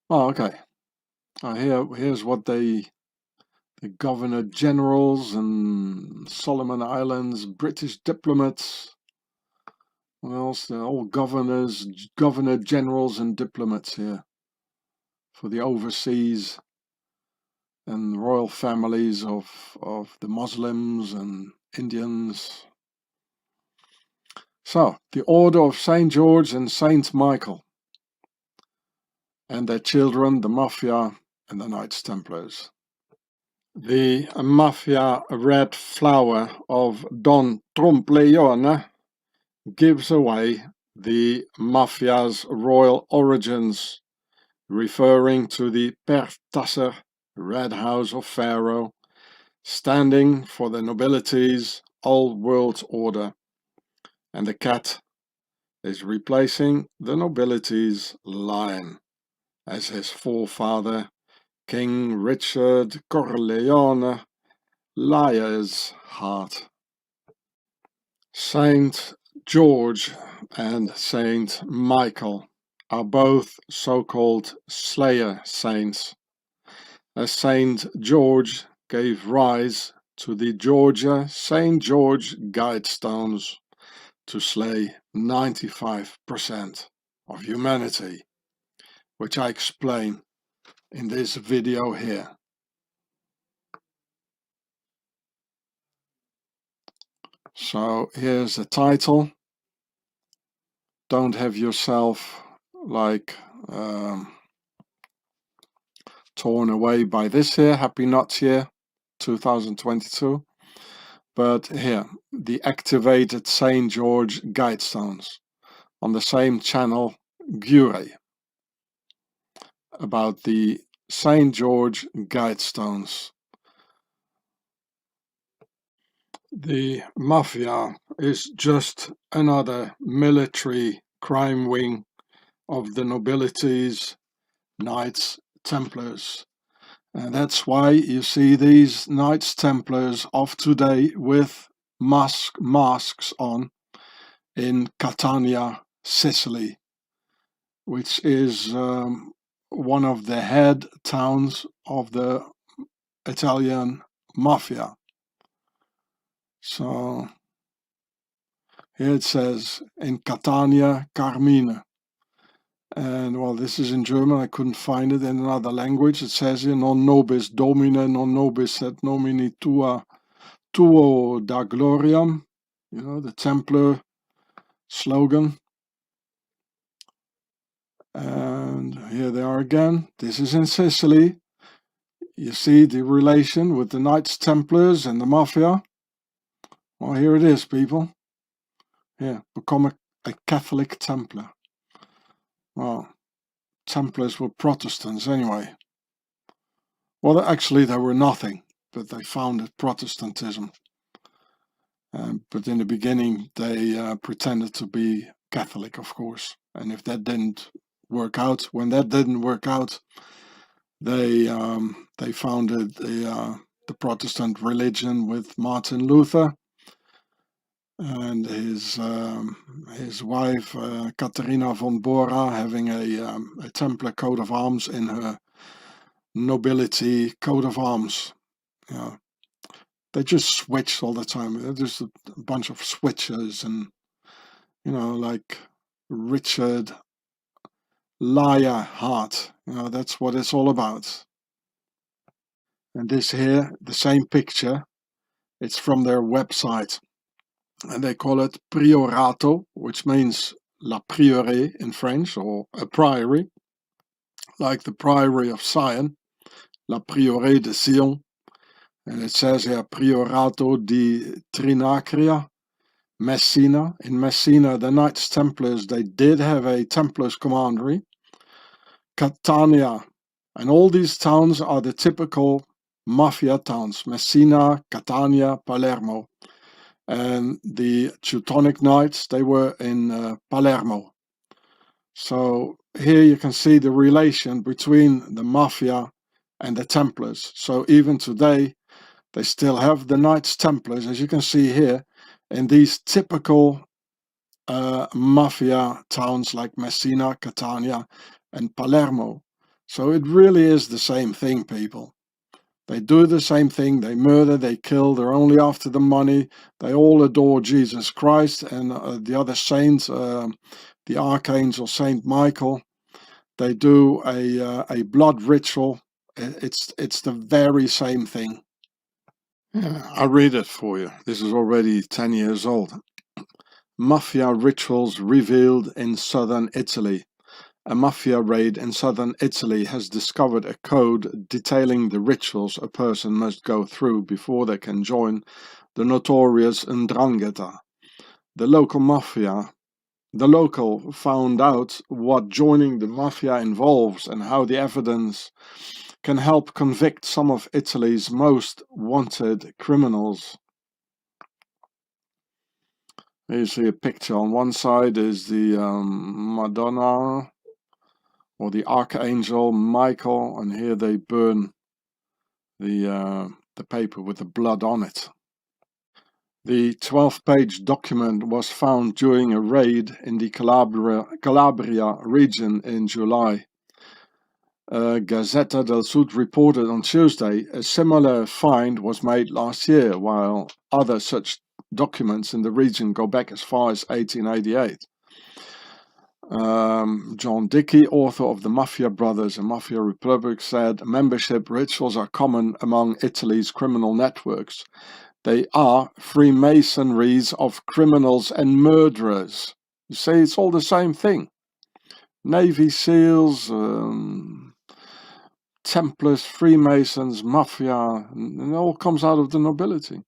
Oh, okay. Here's what the Governor Generals and Solomon Islands, British diplomats. What else? They're all governors, Governor Generals and diplomats here for the overseas and royal families of the Muslims and Indians. So, the Order of St. George and St. Michael, and their children, the Mafia and the Knights Templars. The Mafia Red Flower of Don Trompeleone gives away the Mafia's royal origins, referring to the Pertasser Red House of Pharaoh, standing for the nobility's old world order, and the cat is replacing the nobility's lion as his forefather, King Richard Corleone, Liar's heart. Saint George and Saint Michael are both so-called slayer saints, as Saint George gave rise to the Georgia St. George Guidestones to slay 95% of humanity, which I explain in this video here. So here's the title. Don't have yourself like torn away by this here, Happy Nuts Year 2022. But here, the activated St. George Guidestones on the same channel, Gure, about the St. George Guidestones. The Mafia is just another military crime wing of the nobility's Knights Templars. And that's why you see these Knights Templars of today with masks on, in Catania, Sicily, which is one of the head towns of the Italian mafia. So here it says in Catania, Carmine. And well, this is in German. I couldn't find it in another language. It says here, non nobis domine, non nobis et nomini tua, tuo da gloriam. You know, the Templar slogan. And here they are again. This is in Sicily. You see the relation with the Knights Templars and the Mafia. Well, here it is, people. Here, become a Catholic Templar. Well, Templars were Protestants anyway. Well, actually, they were nothing, but they founded Protestantism. But in the beginning, they pretended to be Catholic, of course. And if that didn't work out, when that didn't work out, they founded the Protestant religion with Martin Luther and his wife Catharina von Bora having a Templar coat of arms in her nobility coat of arms. Yeah, they just switch all the time. They're just a bunch of switchers, and you know, like Richard Lionheart. You know, that's what it's all about. And this here, the same picture, it's from their website. And they call it Priorato, which means La Prieuré in French, or a priory, like the Priory of Sion, La Prieuré de Sion. And it says here Priorato di Trinacria, Messina. In Messina, the Knights Templars, they did have a Templars commandery. Catania, and all these towns are the typical mafia towns: Messina, Catania, Palermo. And the Teutonic Knights, they were in Palermo. So here you can see the relation between the mafia and the Templars. So even today, they still have the Knights Templars, as you can see here, in these typical mafia towns like Messina, Catania, and Palermo. So it really is the same thing, people. They do the same thing. They murder, they kill, they're only after the money. They all adore Jesus Christ and the other saints, the Archangel Saint Michael. They do a blood ritual. It's the very same thing. Yeah, I'll read it for you. This is already 10 years old. Mafia rituals revealed in southern Italy. A mafia raid in southern Italy has discovered a code detailing the rituals a person must go through before they can join the notorious 'Ndrangheta. The local found out what joining the mafia involves and how the evidence can help convict some of Italy's most wanted criminals. Here you see a picture. On one side is the Madonna, or the Archangel Michael, and here they burn the paper with the blood on it. The 12-page document was found during a raid in the Calabria region in July. Gazzetta del Sud reported on Tuesday a similar find was made last year, while other such documents in the region go back as far as 1888. John Dickey, author of The Mafia Brothers and Mafia Republic, said membership rituals are common among Italy's criminal networks. They are Freemasonries of criminals and murderers. You see, it's all the same thing. Navy SEALs, Templars, Freemasons, Mafia, and it all comes out of the nobility.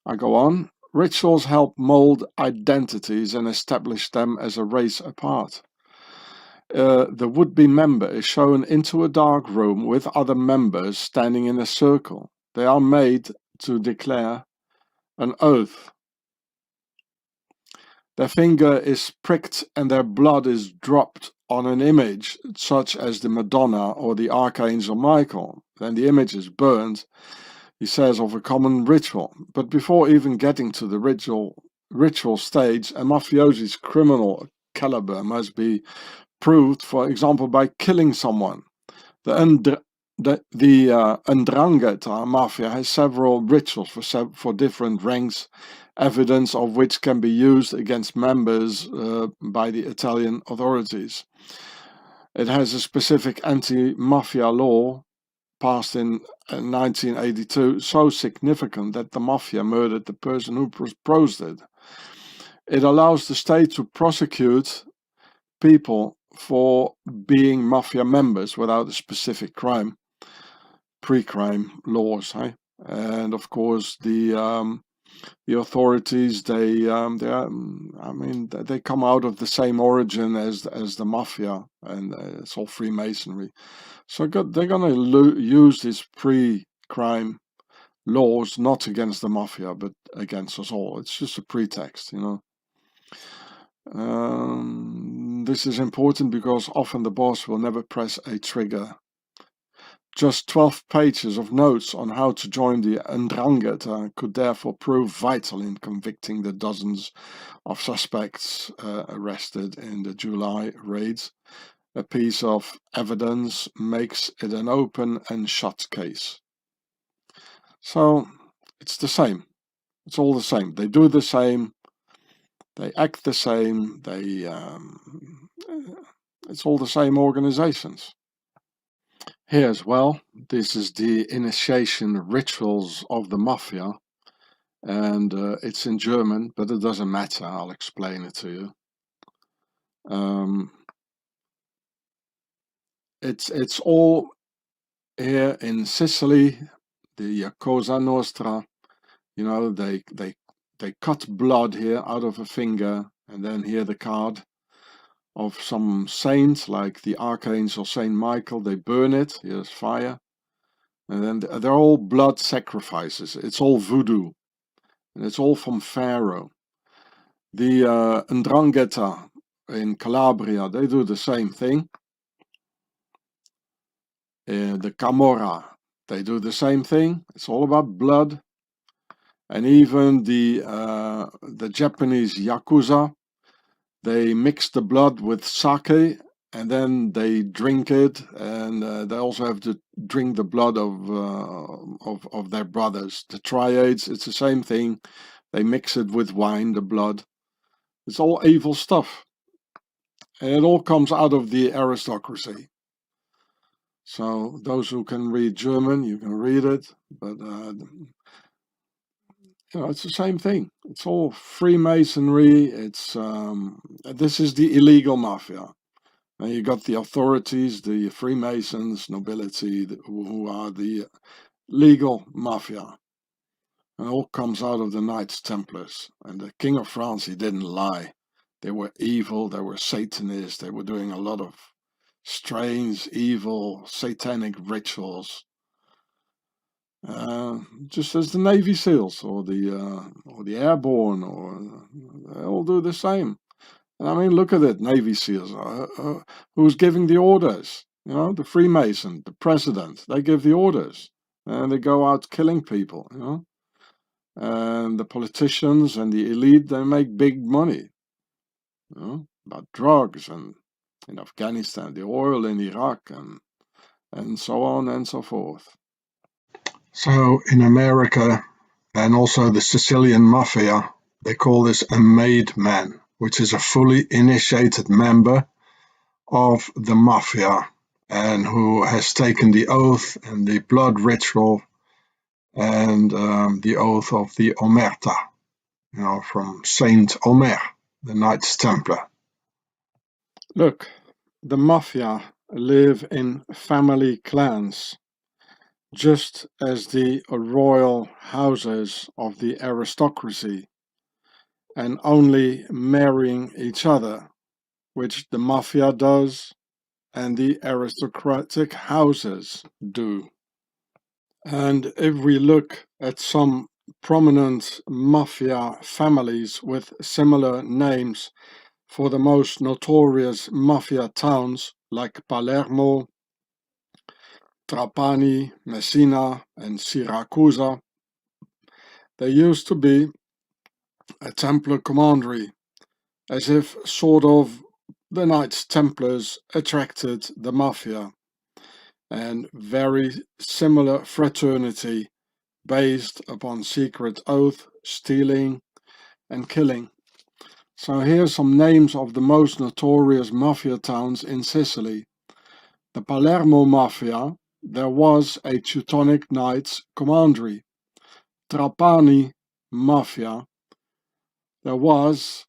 I go on. Rituals help mold identities and establish them as a race apart. The would-be member is shown into a dark room with other members standing in a circle. They are made to declare an oath. Their finger is pricked and their blood is dropped on an image such as the Madonna or the Archangel Michael. Then the image is burned, he says, of a common ritual. But before even getting to the ritual ritual stage, a mafioso's criminal caliber must be proved, for example, by killing someone. The 'Ndrangheta mafia has several rituals for different ranks, evidence of which can be used against members by the Italian authorities. It has a specific anti-mafia law passed in 1982, so significant that the mafia murdered the person who proposed it. It allows the state to prosecute people for being mafia members without a specific crime, pre-crime laws, eh? And of course the authorities, they come out of the same origin as the mafia, and it's all Freemasonry. So they're going to use these pre-crime laws not against the mafia but against us all. It's just a pretext, you know. This is important because often the boss will never press a trigger. Just 12 pages of notes on how to join the 'Ndrangheta could therefore prove vital in convicting the dozens of suspects arrested in the July raids. A piece of evidence makes it an open and shut case. So it's the same. It's all the same. They do the same. They act the same. It's all the same organizations. Here as well, this is the initiation rituals of the mafia, and it's in German, but it doesn't matter. I'll explain it to you. It's all here in Sicily, the Cosa Nostra. You know, they cut blood here out of a finger, and then here the card of some saint, like the Archangel Saint Michael. They burn it. Here's fire, and then they're all blood sacrifices. It's all voodoo, and it's all from Pharaoh. The 'Ndrangheta in Calabria, they do the same thing. The Camorra, they do the same thing. It's all about blood. And even the Japanese Yakuza, they mix the blood with sake, and then they drink it, and they also have to drink the blood of their brothers. The triads, it's the same thing. They mix it with wine, the blood. It's all evil stuff. And it all comes out of the aristocracy. So those who can read German, you can read it, but you know, it's the same thing. It's all Freemasonry. It's this is the illegal mafia. And you got the authorities, the Freemasons, nobility, who are the legal mafia. And it all comes out of the Knights Templars. And the King of France, he didn't lie. They were evil. They were Satanists. They were doing a lot of strange, evil, satanic rituals. Just as the Navy SEALs or the Airborne, or they all do the same. And I mean, look at it, Navy SEALs. Who's giving the orders? You know, the Freemason, the president. They give the orders, and they go out killing people. You know, and the politicians and the elite, they make big money. You know, about drugs, and in Afghanistan, the oil in Iraq, and so on and so forth. So in America, and also the Sicilian mafia, they call this a made man, which is a fully initiated member of the mafia, and who has taken the oath and the blood ritual and the oath of the Omerta, you know, from Saint Omer, the Knights Templar. Look, the mafia live in family clans, just as the royal houses of the aristocracy, and only marrying each other, which the mafia does and the aristocratic houses do. And if we look at some prominent mafia families with similar names for the most notorious mafia towns like Palermo, Trapani, Messina, and Siracusa, there used to be a Templar commandery, as if sort of the Knights Templars attracted the mafia, and very similar fraternity based upon secret oath, stealing and killing. So here's some names of the most notorious mafia towns in Sicily. The Palermo Mafia, there was a Teutonic Knights commandery. Trapani Mafia, there was,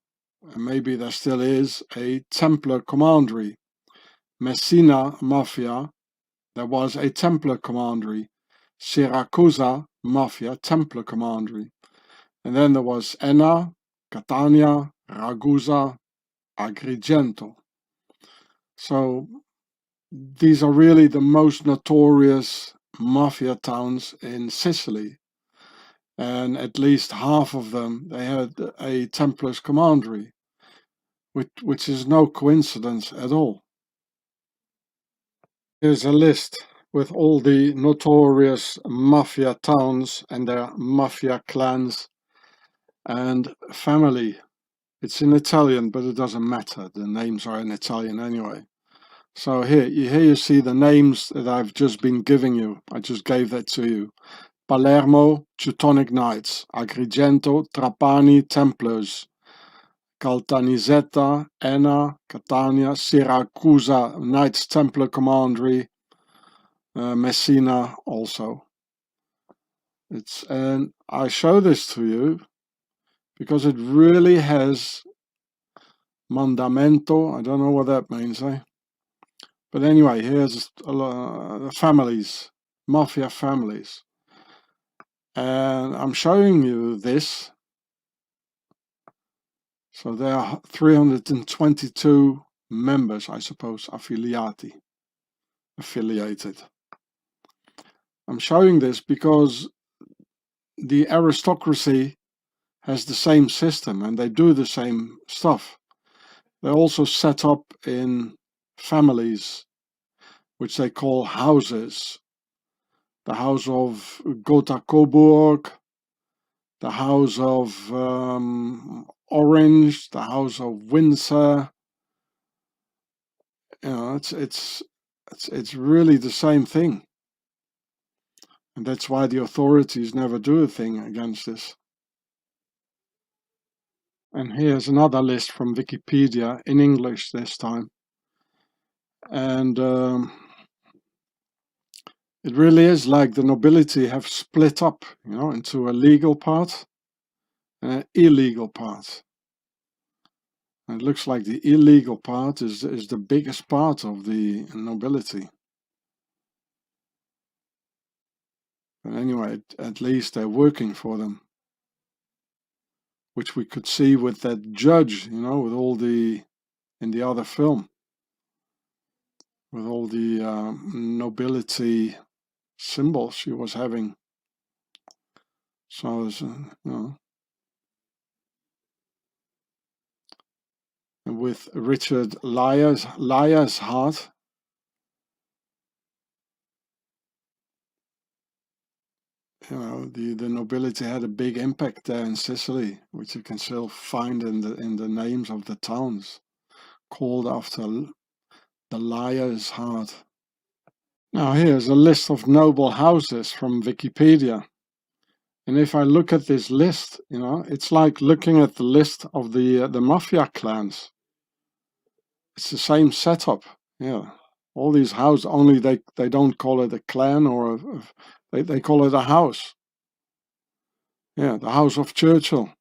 and maybe there still is, a Templar commandery. Messina Mafia, there was a Templar commandery. Siracusa Mafia, Templar commandery. And then there was Enna, Catania, Ragusa, Agrigento. So these are really the most notorious mafia towns in Sicily. And at least half of them, they had a Templars commandery, which is no coincidence at all. Here's a list with all the notorious mafia towns and their mafia clans and family. It's in Italian, but it doesn't matter. The names are in Italian anyway. So here you see the names that I've just been giving you. I just gave that to you. Palermo, Teutonic Knights. Agrigento, Trapani, Templars. Caltanissetta, Enna, Catania, Siracusa, Knights Templar Commandery. Messina also. And I show this to you because it really has mandamento. I don't know what that means, eh? But anyway, here's the families, mafia families. And I'm showing you this. So there are 322 members, I suppose, affiliated. I'm showing this because the aristocracy has the same system and they do the same stuff. They're also set up in families, which they call houses. The house of Gotha Coburg, the house of Orange, the house of Windsor. You know, it's really the same thing. And that's why the authorities never do a thing against this. And here's another list from Wikipedia, in English this time. And it really is like the nobility have split up, you know, into a legal part and an illegal part. And it looks like the illegal part is the biggest part of the nobility. But anyway, at least they're working for them. Which we could see with that judge, you know, with all the, in the other film, with all the nobility symbols she was having. So, you know, and with Richard Liar's heart, you know, the nobility had a big impact there in Sicily, which you can still find in the names of the towns, called after the Liar's heart. Now here's a list of noble houses from Wikipedia. And if I look at this list, you know, it's like looking at the list of the mafia clans. It's the same setup, yeah. All these houses, only they don't call it a clan or they call it a house. Yeah, the House of Churchill.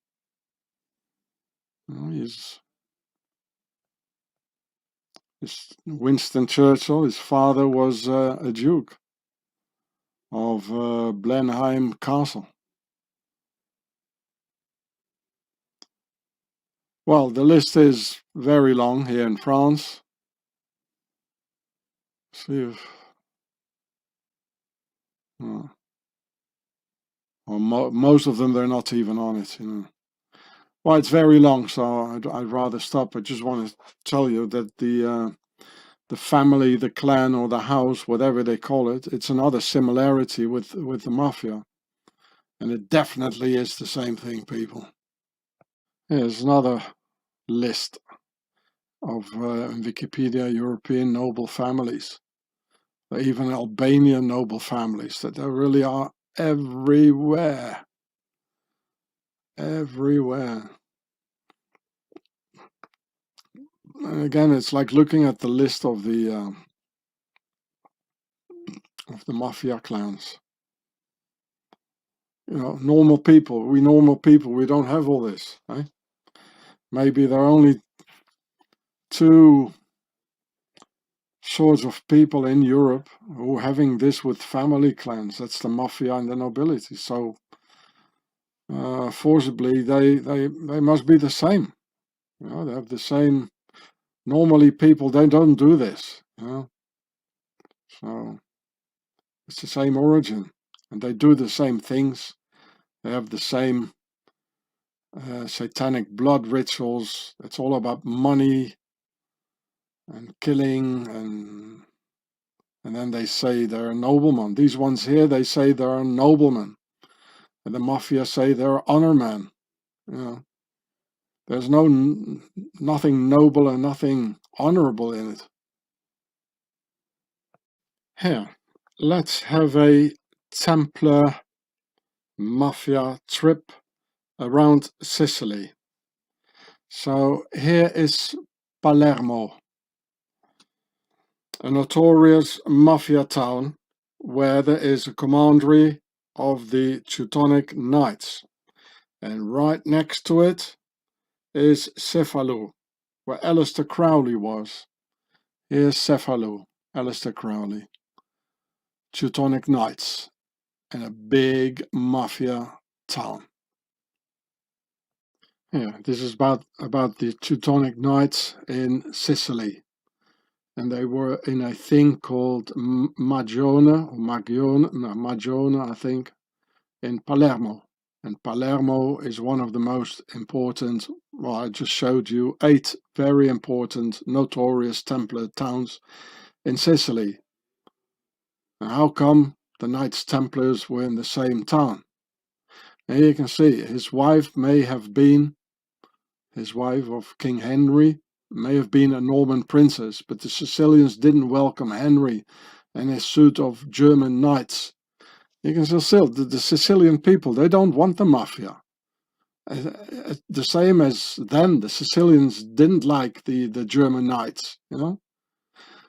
You know, he's Winston Churchill. His father was a duke of Blenheim Castle. Well, the list is very long here in France. See if, well, most of them, they're not even on it, you know. Well, it's very long, so I'd rather stop. I just want to tell you that the family, the clan, or the house, whatever they call it, it's another similarity with the mafia, and it definitely is the same thing, people. Here's another list of Wikipedia European noble families, even Albanian noble families, that there really are everywhere. Everywhere. And again, it's like looking at the list of the mafia clans. You know, normal people, we don't have all this, right? Maybe there are only two sorts of people in Europe who are having this with family clans. That's the mafia and the nobility. So forcibly they must be the same. You know, they have the same. Normally people, they don't do this, you know. So it's the same origin, and they do the same things. They have the same satanic blood rituals. It's all about money and killing, and then they say they're a nobleman. These ones here, they say they're a nobleman, and the mafia say they're honor men. You know, there's nothing noble and nothing honorable in it. Here, let's have a Templar mafia trip around Sicily. So here is Palermo, a notorious mafia town where there is a commandery of the Teutonic Knights, and right next to it is Cefalù, where Aleister Crowley was. Here's Cefalù, Aleister Crowley, Teutonic Knights, and a big mafia town. Yeah, this is about the Teutonic Knights in Sicily, and they were in a thing called Magione, I think, in Palermo. And Palermo is one of the most important, well, I just showed you 8 very important, notorious Templar towns in Sicily. And how come the Knights Templars were in the same town? And here you can see his wife of King Henry, may have been a Norman princess, but the Sicilians didn't welcome Henry and his suite of German knights. You can still see the Sicilian people, they don't want the mafia. The same as then, the Sicilians didn't like the German knights, you know.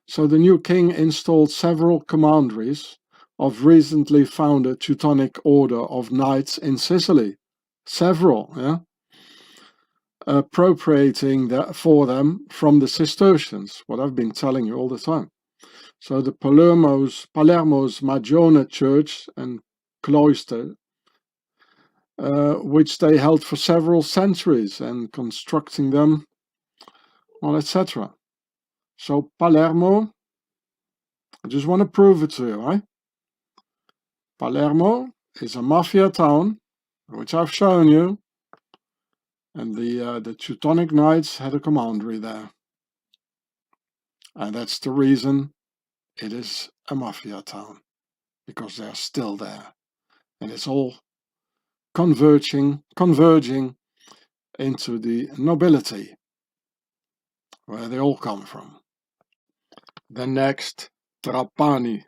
So the new king installed several commanderies of recently founded Teutonic Order of Knights in Sicily. Several, yeah. Appropriating for them from the Cistercians, what I've been telling you all the time. So the Palermo's Magione church and cloister, which they held for several centuries, and constructing them, well, etc. So Palermo, I just want to prove it to you, right? Palermo is a mafia town, which I've shown you, and the Teutonic Knights had a commandery there. And that's the reason it is a mafia town, because they're still there, and it's all converging into the nobility, where they all come from. Then next, Trapani,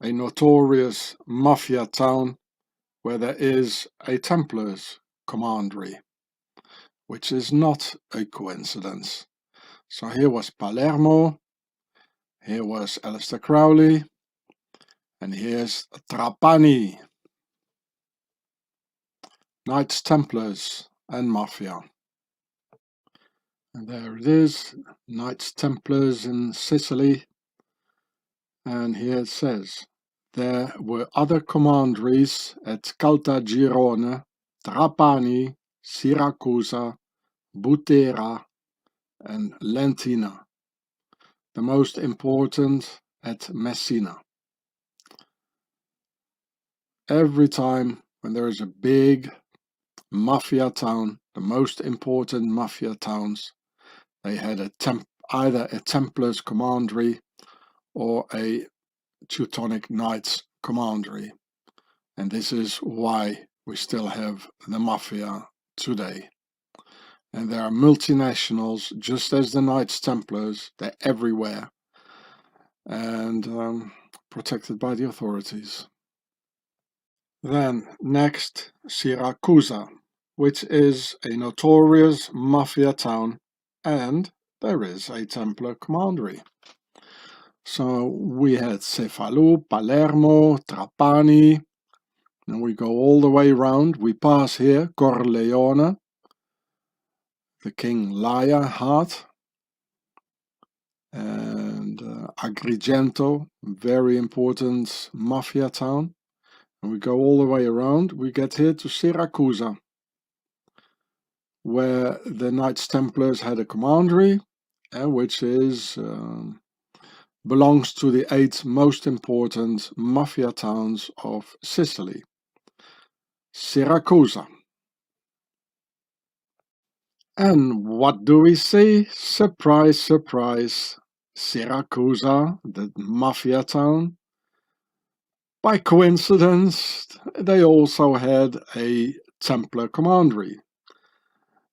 a notorious mafia town where there is a Templars commandery, which is not a coincidence. So here was Palermo, here was Aleister Crowley, and here's Trapani. Knights Templars and Mafia. And there it is, Knights Templars in Sicily. And here it says, there were other commanderies at Caltagirone, Trapani, Siracusa, Butera, and Lentina. The most important at Messina. Every time when there is a big mafia town, the most important mafia towns, they had either a Templars commandery or a Teutonic Knights commandery. And this is why we still have the mafia today. And there are multinationals, just as the Knights Templars. They're everywhere and protected by the authorities. Then next, Siracusa, which is a notorious mafia town, and there is a Templar commandery. So we had Cefalù, Palermo, Trapani, and we go all the way around. We pass here Corleone, the King Lionheart, and Agrigento, very important mafia town. And we go all the way around. We get here to Siracusa, where the Knights Templars had a commandery, which is belongs to the 8 most important mafia towns of Sicily. Siracusa. And what do we see? Surprise, surprise. Siracusa, the mafia town. By coincidence, they also had a Templar commandery.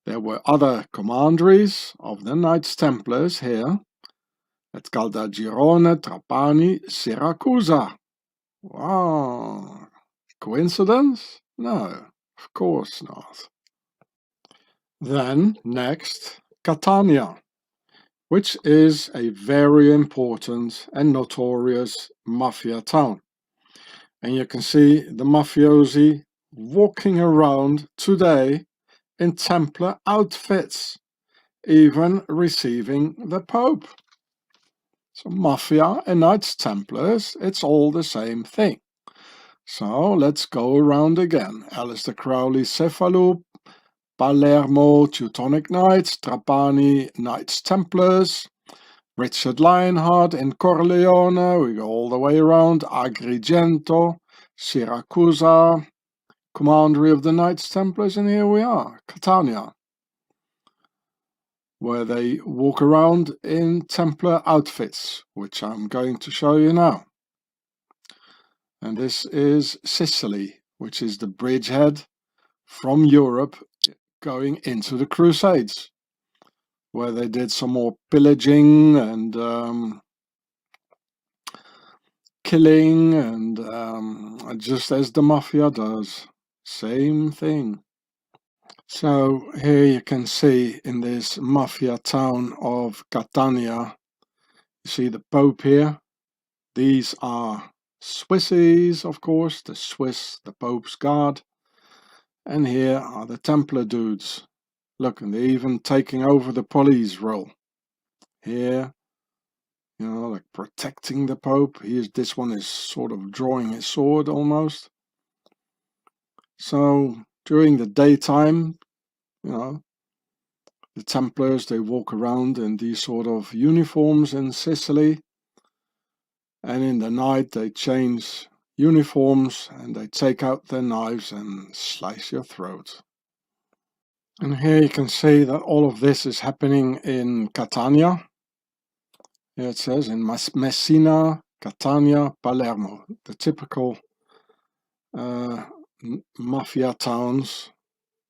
There were other commanderies of the Knights Templars here at Caltagirone, Trapani, Siracusa. Wow. Coincidence? No, of course not. Then, next, Catania, which is a very important and notorious mafia town. And you can see the mafiosi walking around today in Templar outfits, even receiving the Pope. So mafia and Knights Templars, it's all the same thing. So let's go around again. Aleister Crowley, Cefalù, Palermo, Teutonic Knights, Trapani, Knights Templars, Richard Lionheart in Corleone, we go all the way around, Agrigento, Siracusa, commandery of the Knights Templars, and here we are, Catania, where they walk around in Templar outfits, which I'm going to show you now. And this is Sicily, which is the bridgehead from Europe going into the Crusades, where they did some more pillaging and killing, and just as the mafia does, same thing. So here you can see in this mafia town of Catania, you see the Pope here. These are Swissies, of course, the Swiss, the Pope's guard. And here are the Templar dudes. Look, and they're even taking over the police role. Here, you know, like protecting the Pope. This one is sort of drawing his sword almost. So during the daytime, you know, the Templars, they walk around in these sort of uniforms in Sicily. And in the night, they change uniforms and they take out their knives and slice your throat. And here you can see that all of this is happening in Catania. Here it says in Messina, Catania, Palermo, the typical mafia towns,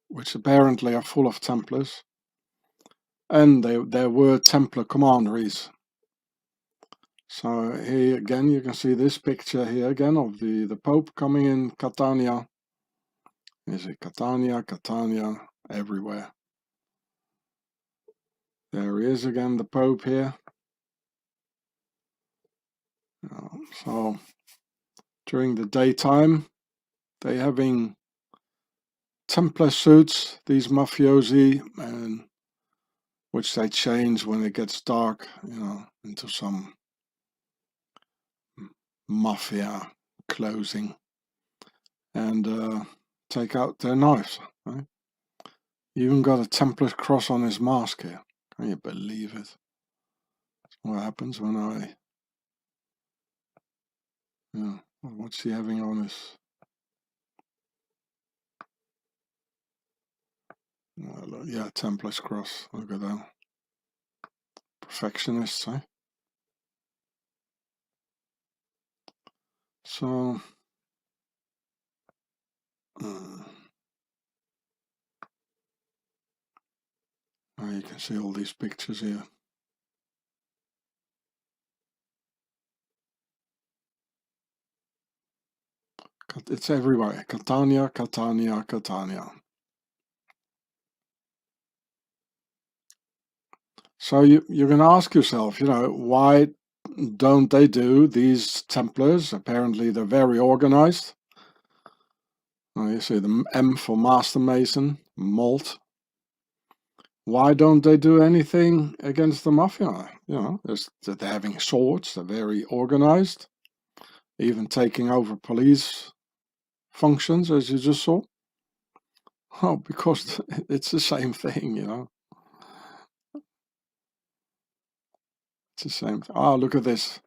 which apparently are full of Templars. And there were Templar commanderies. So here again you can see this picture here again of the Pope coming in Catania. Is it Catania, Catania, everywhere. There he is again, the Pope here. So during the daytime they having Templar suits, these mafiosi, and which they change when it gets dark, you know, into some mafia clothing, and take out their knives. Right? He even got a Templar cross on his mask here. Can you believe it? That's what happens when I... Yeah, what's he having on his... yeah, Templar's cross. Look at that. Perfectionists, eh? So... You can see all these pictures here. It's everywhere. Catania, Catania, Catania. So you're going to ask yourself, why don't they do, these Templars? Apparently they're very organized. You see the M for Master Mason, Malt. Why don't they do anything against the Mafia? They're having swords, they're very organized, even taking over police functions, as you just saw. Oh, because it's the same thing, It's the same thing. Oh, look at this.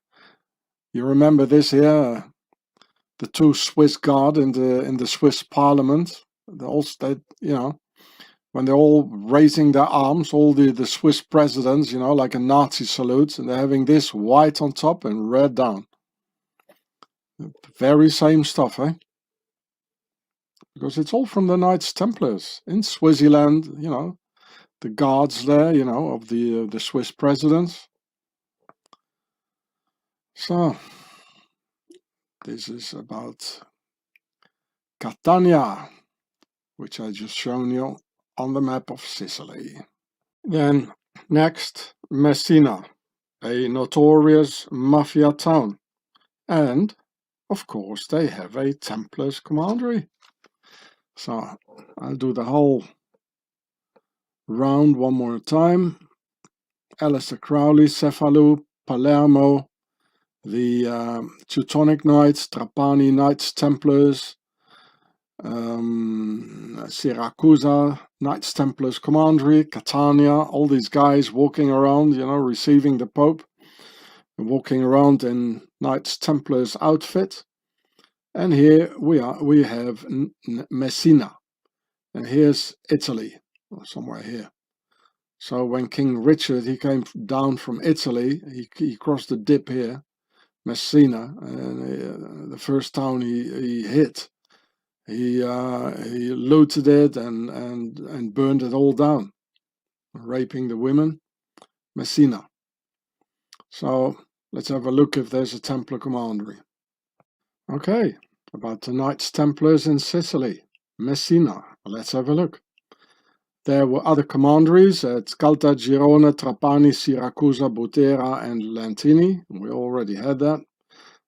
You remember this here? The two Swiss guard in the Swiss Parliament. When they're all raising their arms, all the Swiss presidents, like a Nazi salute, and they're having this white on top and red down. The very same stuff, eh? Because it's all from the Knights Templars in Swaziland, the guards there, of the Swiss presidents. So, this is about Catania, which I just shown you on the map of Sicily. Then next, Messina, a notorious mafia town. And, of course, they have a Templars commandery. So, I'll do the whole round one more time. Aleister Crowley, Cefalù, Palermo, the Teutonic Knights, Trapani Knights Templars, Siracusa, Knights Templars Commandery, Catania, all these guys walking around, receiving the Pope, walking around in Knights Templars outfit. And here we have Messina, and here's Italy, somewhere here. So when King Richard, he came down from Italy, he crossed the dip here, Messina, and the first town he hit. He looted it and burned it all down, raping the women. Messina. So let's have a look if there's a Templar commandery. Okay, about the Knights Templars in Sicily, Messina. Let's have a look. There were other commanderies at Caltagirone, Trapani, Siracusa, Butera, and Lentini. We already had that.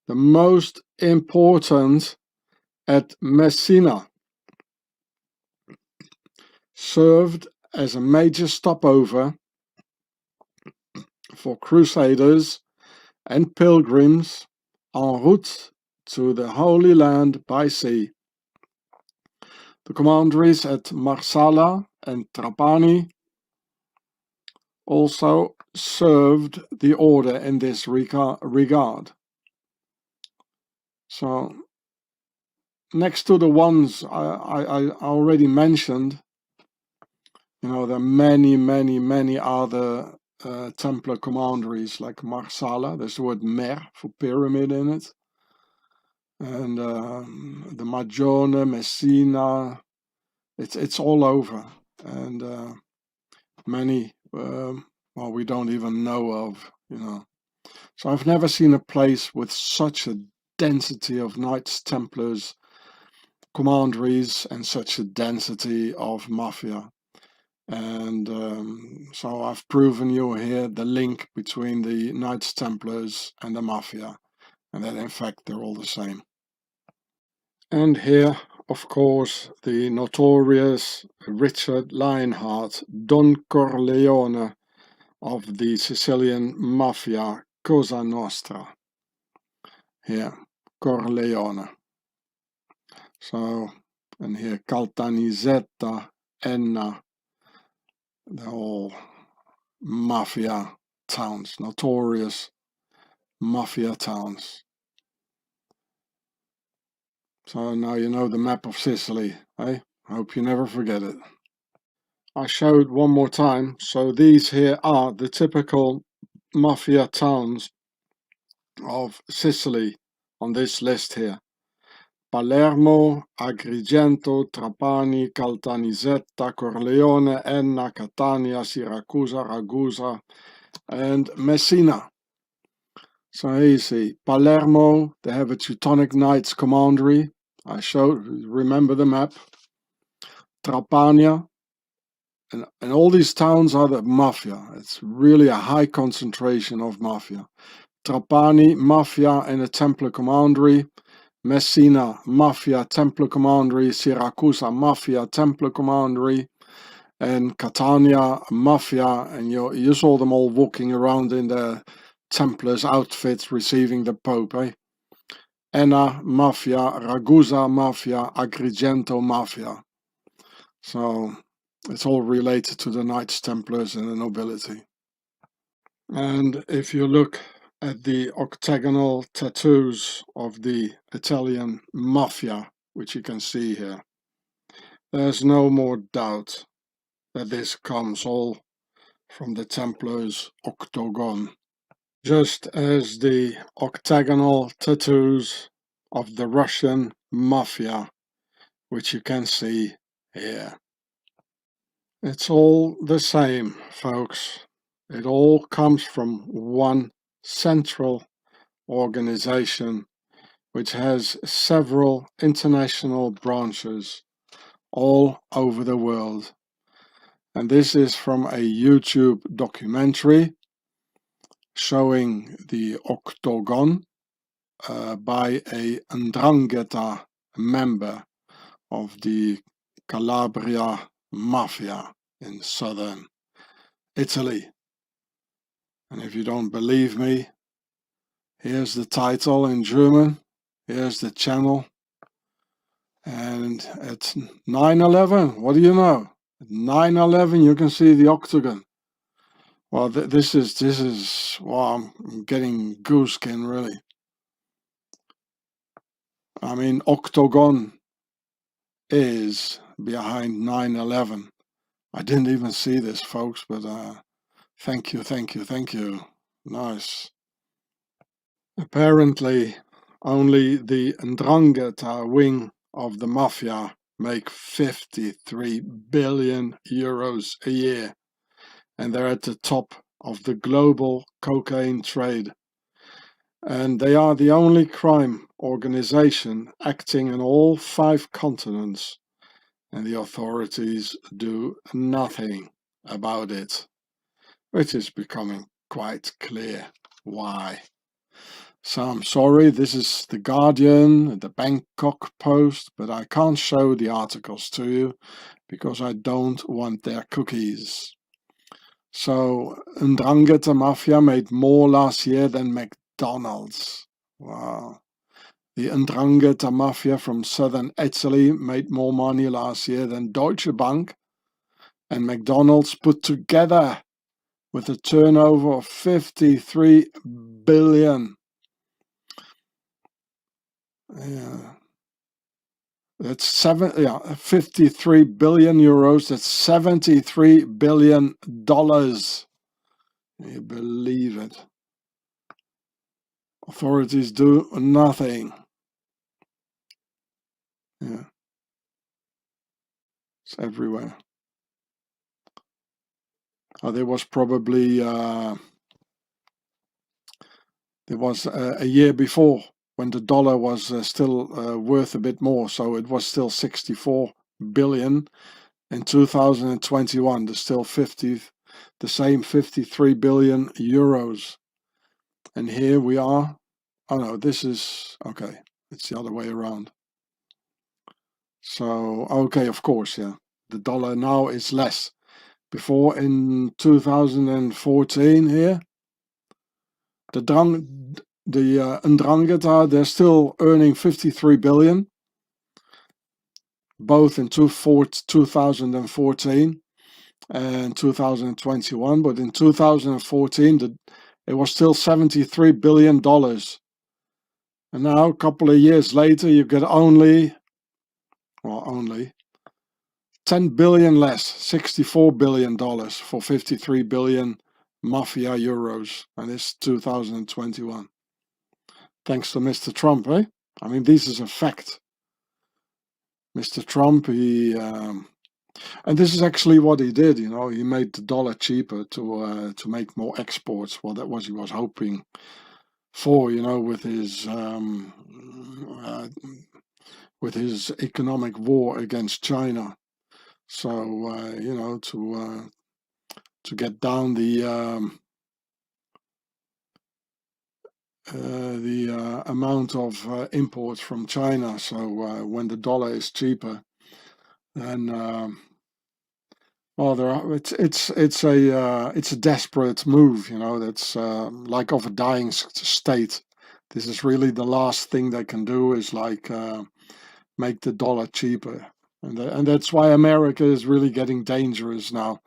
The most important at Messina, served as a major stopover for crusaders and pilgrims en route to the Holy Land by sea. The commanderies at Marsala and Trapani also served the order in this regard. So, next to the ones I already mentioned, there are many other Templar commanderies like Marsala. There's the word mer for pyramid in it. And the Magione, Messina, it's all over. And many, we don't even know of, So I've never seen a place with such a density of Knights Templars commanderies and such a density of mafia. And so I've proven you here the link between the Knights Templars and the mafia, and that in fact they're all the same. And here, of course, the notorious Richard Lionheart, Don Corleone of the Sicilian mafia Cosa Nostra. Here, Corleone. So, and here Caltanissetta, Enna, they're all mafia towns, notorious mafia towns. So now you know the map of Sicily, eh? I hope you never forget it. I showed one more time, so these here are the typical mafia towns of Sicily on this list here. Palermo, Agrigento, Trapani, Caltanissetta, Corleone, Enna, Catania, Siracusa, Ragusa, and Messina. So here you see Palermo, they have a Teutonic Knights commandery. I showed, remember the map. Trapania, and all these towns are the mafia. It's really a high concentration of mafia. Trapani, mafia and a Templar commandery. Messina, mafia, Templar commandery. Siracusa, mafia, Templar commandery. And Catania, mafia, and you saw them all walking around in their Templars outfits receiving the Pope, eh? Enna, mafia, Ragusa, mafia, Agrigento, mafia. So it's all related to the Knights Templars and the nobility. And if you look at the octagonal tattoos of the Italian mafia, which you can see here, there's no more doubt that this comes all from the Templars' octagon, just as the octagonal tattoos of the Russian mafia, which you can see here. It's all the same, folks. It all comes from one central organization which has several international branches all over the world. And this is from a YouTube documentary showing the octagon by a 'Ndrangheta member of the Calabria Mafia in southern Italy. And if you don't believe me, here's the title in German, here's the channel, and at 9/11, what do you know? At 9/11 you can see the octagon. Well, this is, well, I'm getting goose skin really. I mean, octagon is behind 9/11. I didn't even see this, folks, but thank you. Nice. Apparently, only the 'Ndrangheta wing of the mafia make 53 billion euros a year, and they're at the top of the global cocaine trade. And they are the only crime organization acting in all 5 continents, and the authorities do nothing about it, which is becoming quite clear why. So I'm sorry, this is The Guardian, the Bangkok Post, but I can't show the articles to you because I don't want their cookies. So 'Ndrangheta Mafia made more last year than McDonald's. Wow. The 'Ndrangheta Mafia from southern Italy made more money last year than Deutsche Bank and McDonald's put together, with a turnover of 53 billion. Yeah. That's 53 billion euros. That's $73 billion. Can you believe it? Authorities do nothing. Yeah. It's everywhere. There was probably there was a year before when the dollar was still worth a bit more, so it was still 64 billion. In 2021, there's still the same 53 billion euros. And here we are. Oh no, this is okay. It's the other way around. So okay, of course, yeah. The dollar now is less. Before, in 2014 here, the 'Ndrangheta, they're still earning 53 billion, both in 2014 and 2021. But in 2014, it was still $73 billion. And now, a couple of years later, you get only 10 billion less, $64 billion for 53 billion mafia euros, and it's 2021. Thanks to Mr. Trump, eh? I mean, this is a fact. Mr. Trump, and this is actually what he did, you know, he made the dollar cheaper to make more exports. Well, that was he was hoping for, you know, with his economic war against China. So you know, to get down the amount of imports from China. So when the dollar is cheaper, then well, it's a desperate move, you know. That's like of a dying state. This is really the last thing they can do, is like make the dollar cheaper, and that's why America is really getting dangerous now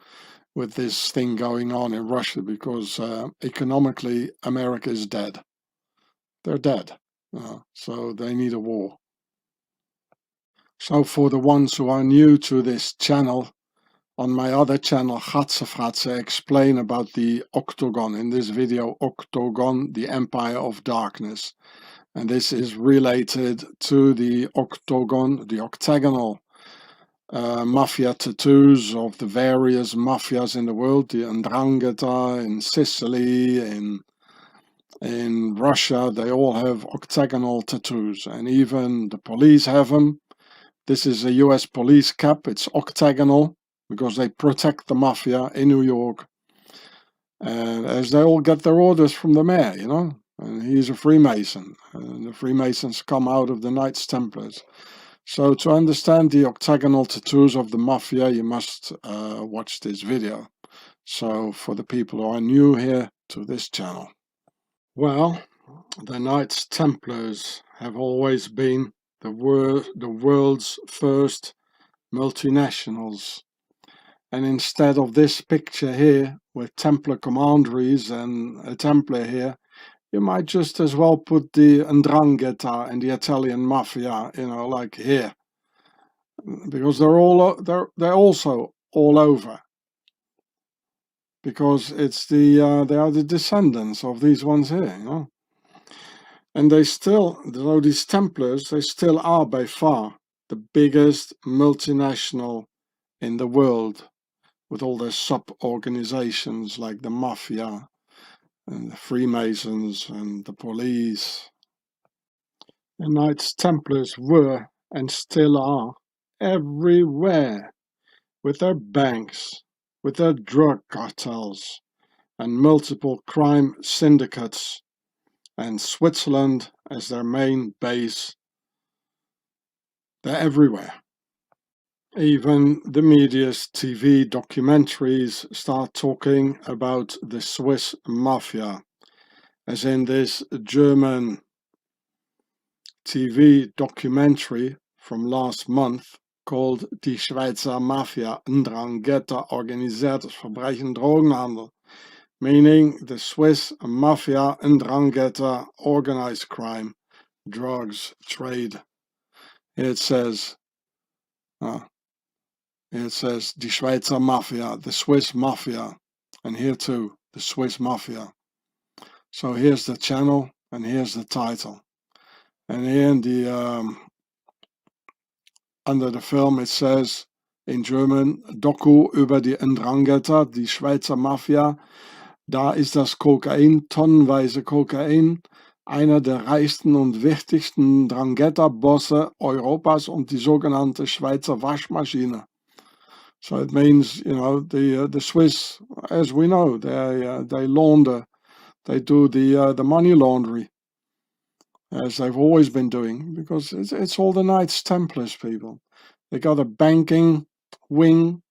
with this thing going on in Russia, because economically America is dead. They're dead, so they need a war. So for the ones who are new to this channel, on my other channel, Gatse explain about the Octagon. In this video, Octagon, the Empire of Darkness. And this is related to the Octagon, the octagonal mafia tattoos of the various mafias in the world, the 'Ndrangheta in Sicily, in Russia. They all have octagonal tattoos, and even the police have them. This is a US police cap. It's octagonal because they protect the mafia in New York, and as they all get their orders from the mayor, you know. And he's a Freemason, and the Freemasons come out of the Knights Templars. So to understand the octagonal tattoos of the mafia, you must watch this video. So for the people who are new here to this channel, well, the Knights Templars have always been the world's first multinationals. And instead of this picture here with Templar commanderies and a Templar here, you might just as well put the 'Ndrangheta and the Italian mafia, you know, like here, because they're also all over, because it's they are the descendants of these ones here, you know. And they still, though these Templars, they still are by far the biggest multinational in the world, with all their sub-organizations like the mafia and the Freemasons and the police. The Knights Templars were and still are everywhere, with their banks, with their drug cartels and multiple crime syndicates, and Switzerland as their main base. They're everywhere. Even the media's TV documentaries start talking about the Swiss mafia, as in this German TV documentary from last month called Die Schweizer Mafia, 'Ndrangheta, organisiertes Verbrechen, Drogenhandel, meaning the Swiss mafia, 'Ndrangheta, organized crime, drugs, trade. It says Die Schweizer Mafia, the Swiss mafia, and here too, the Swiss mafia. So here's the channel and here's the title. And here in the under the film it says in German, Doku über die 'Ndrangheta, die Schweizer Mafia. Da ist das Kokain, tonnenweise Kokain, einer der reichsten und wichtigsten 'Ndrangheta-Bosse Europas und die sogenannte Schweizer Waschmaschine. So it means, you know, the Swiss, as we know, they launder, they do the money laundry, as they've always been doing, because it's all the Knights Templars, people. They got a banking wing,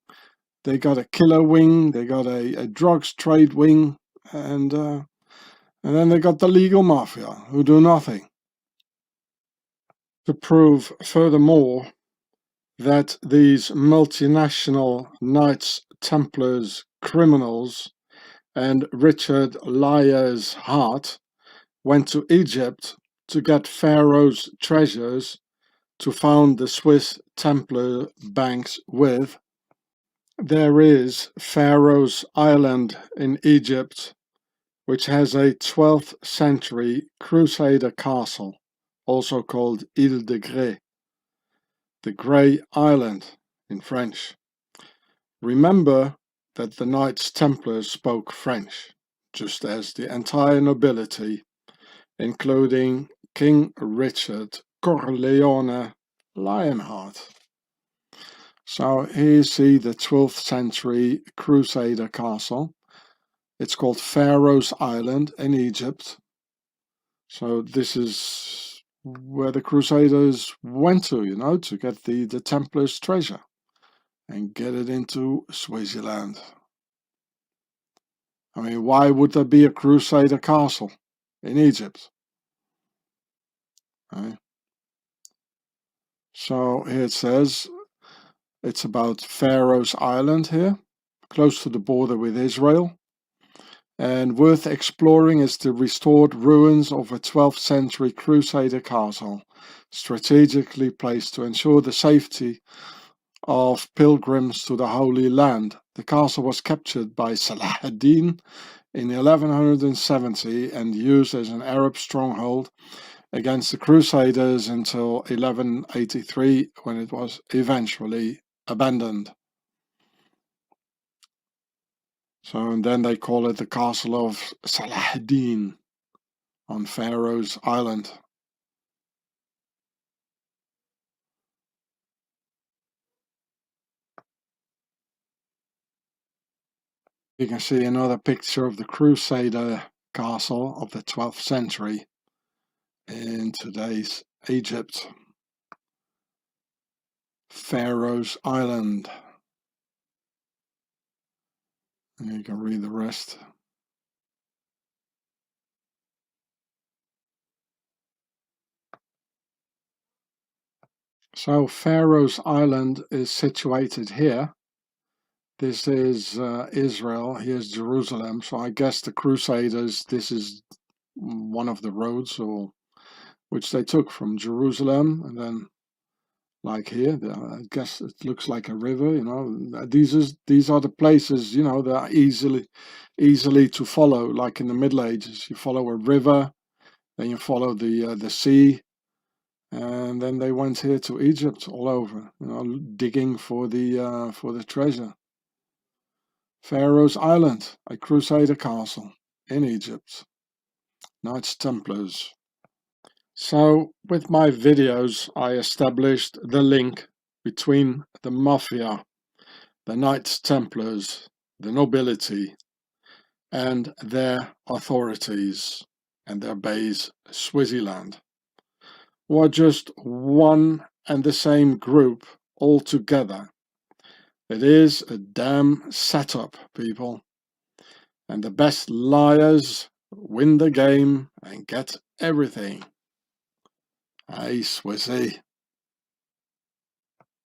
they got a killer wing, they got a drugs trade wing, and then they got the legal mafia, who do nothing. To prove furthermore that these multinational Knights Templars criminals and Richard Lyer's Hart went to Egypt to get Pharaoh's treasures to found the Swiss Templar banks with. There is Pharaoh's Island in Egypt, which has a 12th century Crusader castle, also called Ile de Grès. the Grey Island in French. Remember that the Knights Templars spoke French, just as the entire nobility, including King Richard Corleone Lionheart. So here you see the 12th century Crusader castle. It's called Pharaoh's Island in Egypt. So this is where the Crusaders went to, you know, to get the Templars' treasure and get it into Swaziland. I mean, why would there be a Crusader castle in Egypt? Right? So here it says it's about Pharaoh's Island here, close to the border with Israel. And worth exploring is the restored ruins of a 12th century Crusader castle, strategically placed to ensure the safety of pilgrims to the Holy Land. The castle was captured by Salah ad-Din in 1170 and used as an Arab stronghold against the Crusaders until 1183, when it was eventually abandoned. So, and then they call it the Castle of Salah ad-Din on Pharaoh's Island. You can see another picture of the Crusader castle of the 12th century in today's Egypt. Pharaoh's Island. And you can read the rest. So Pharaoh's Island is situated here. This is Israel, here's Jerusalem. So I guess the Crusaders, this is one of the roads or which they took from Jerusalem, and then like here, I guess it looks like a river, you know. These are the places, you know, that are easily to follow, like in the Middle Ages. You follow a river, then you follow the sea, and then they went here to Egypt all over, you know, digging for the treasure. Pharaoh's Island, a Crusader castle in Egypt. Knights Templars. So with my videos, I established the link between the mafia, the Knights Templars, the nobility, and their authorities and their base, Swaziland, who are just one and the same group all together. It is a damn setup, people. And the best liars win the game and get everything. Hey, Swissy.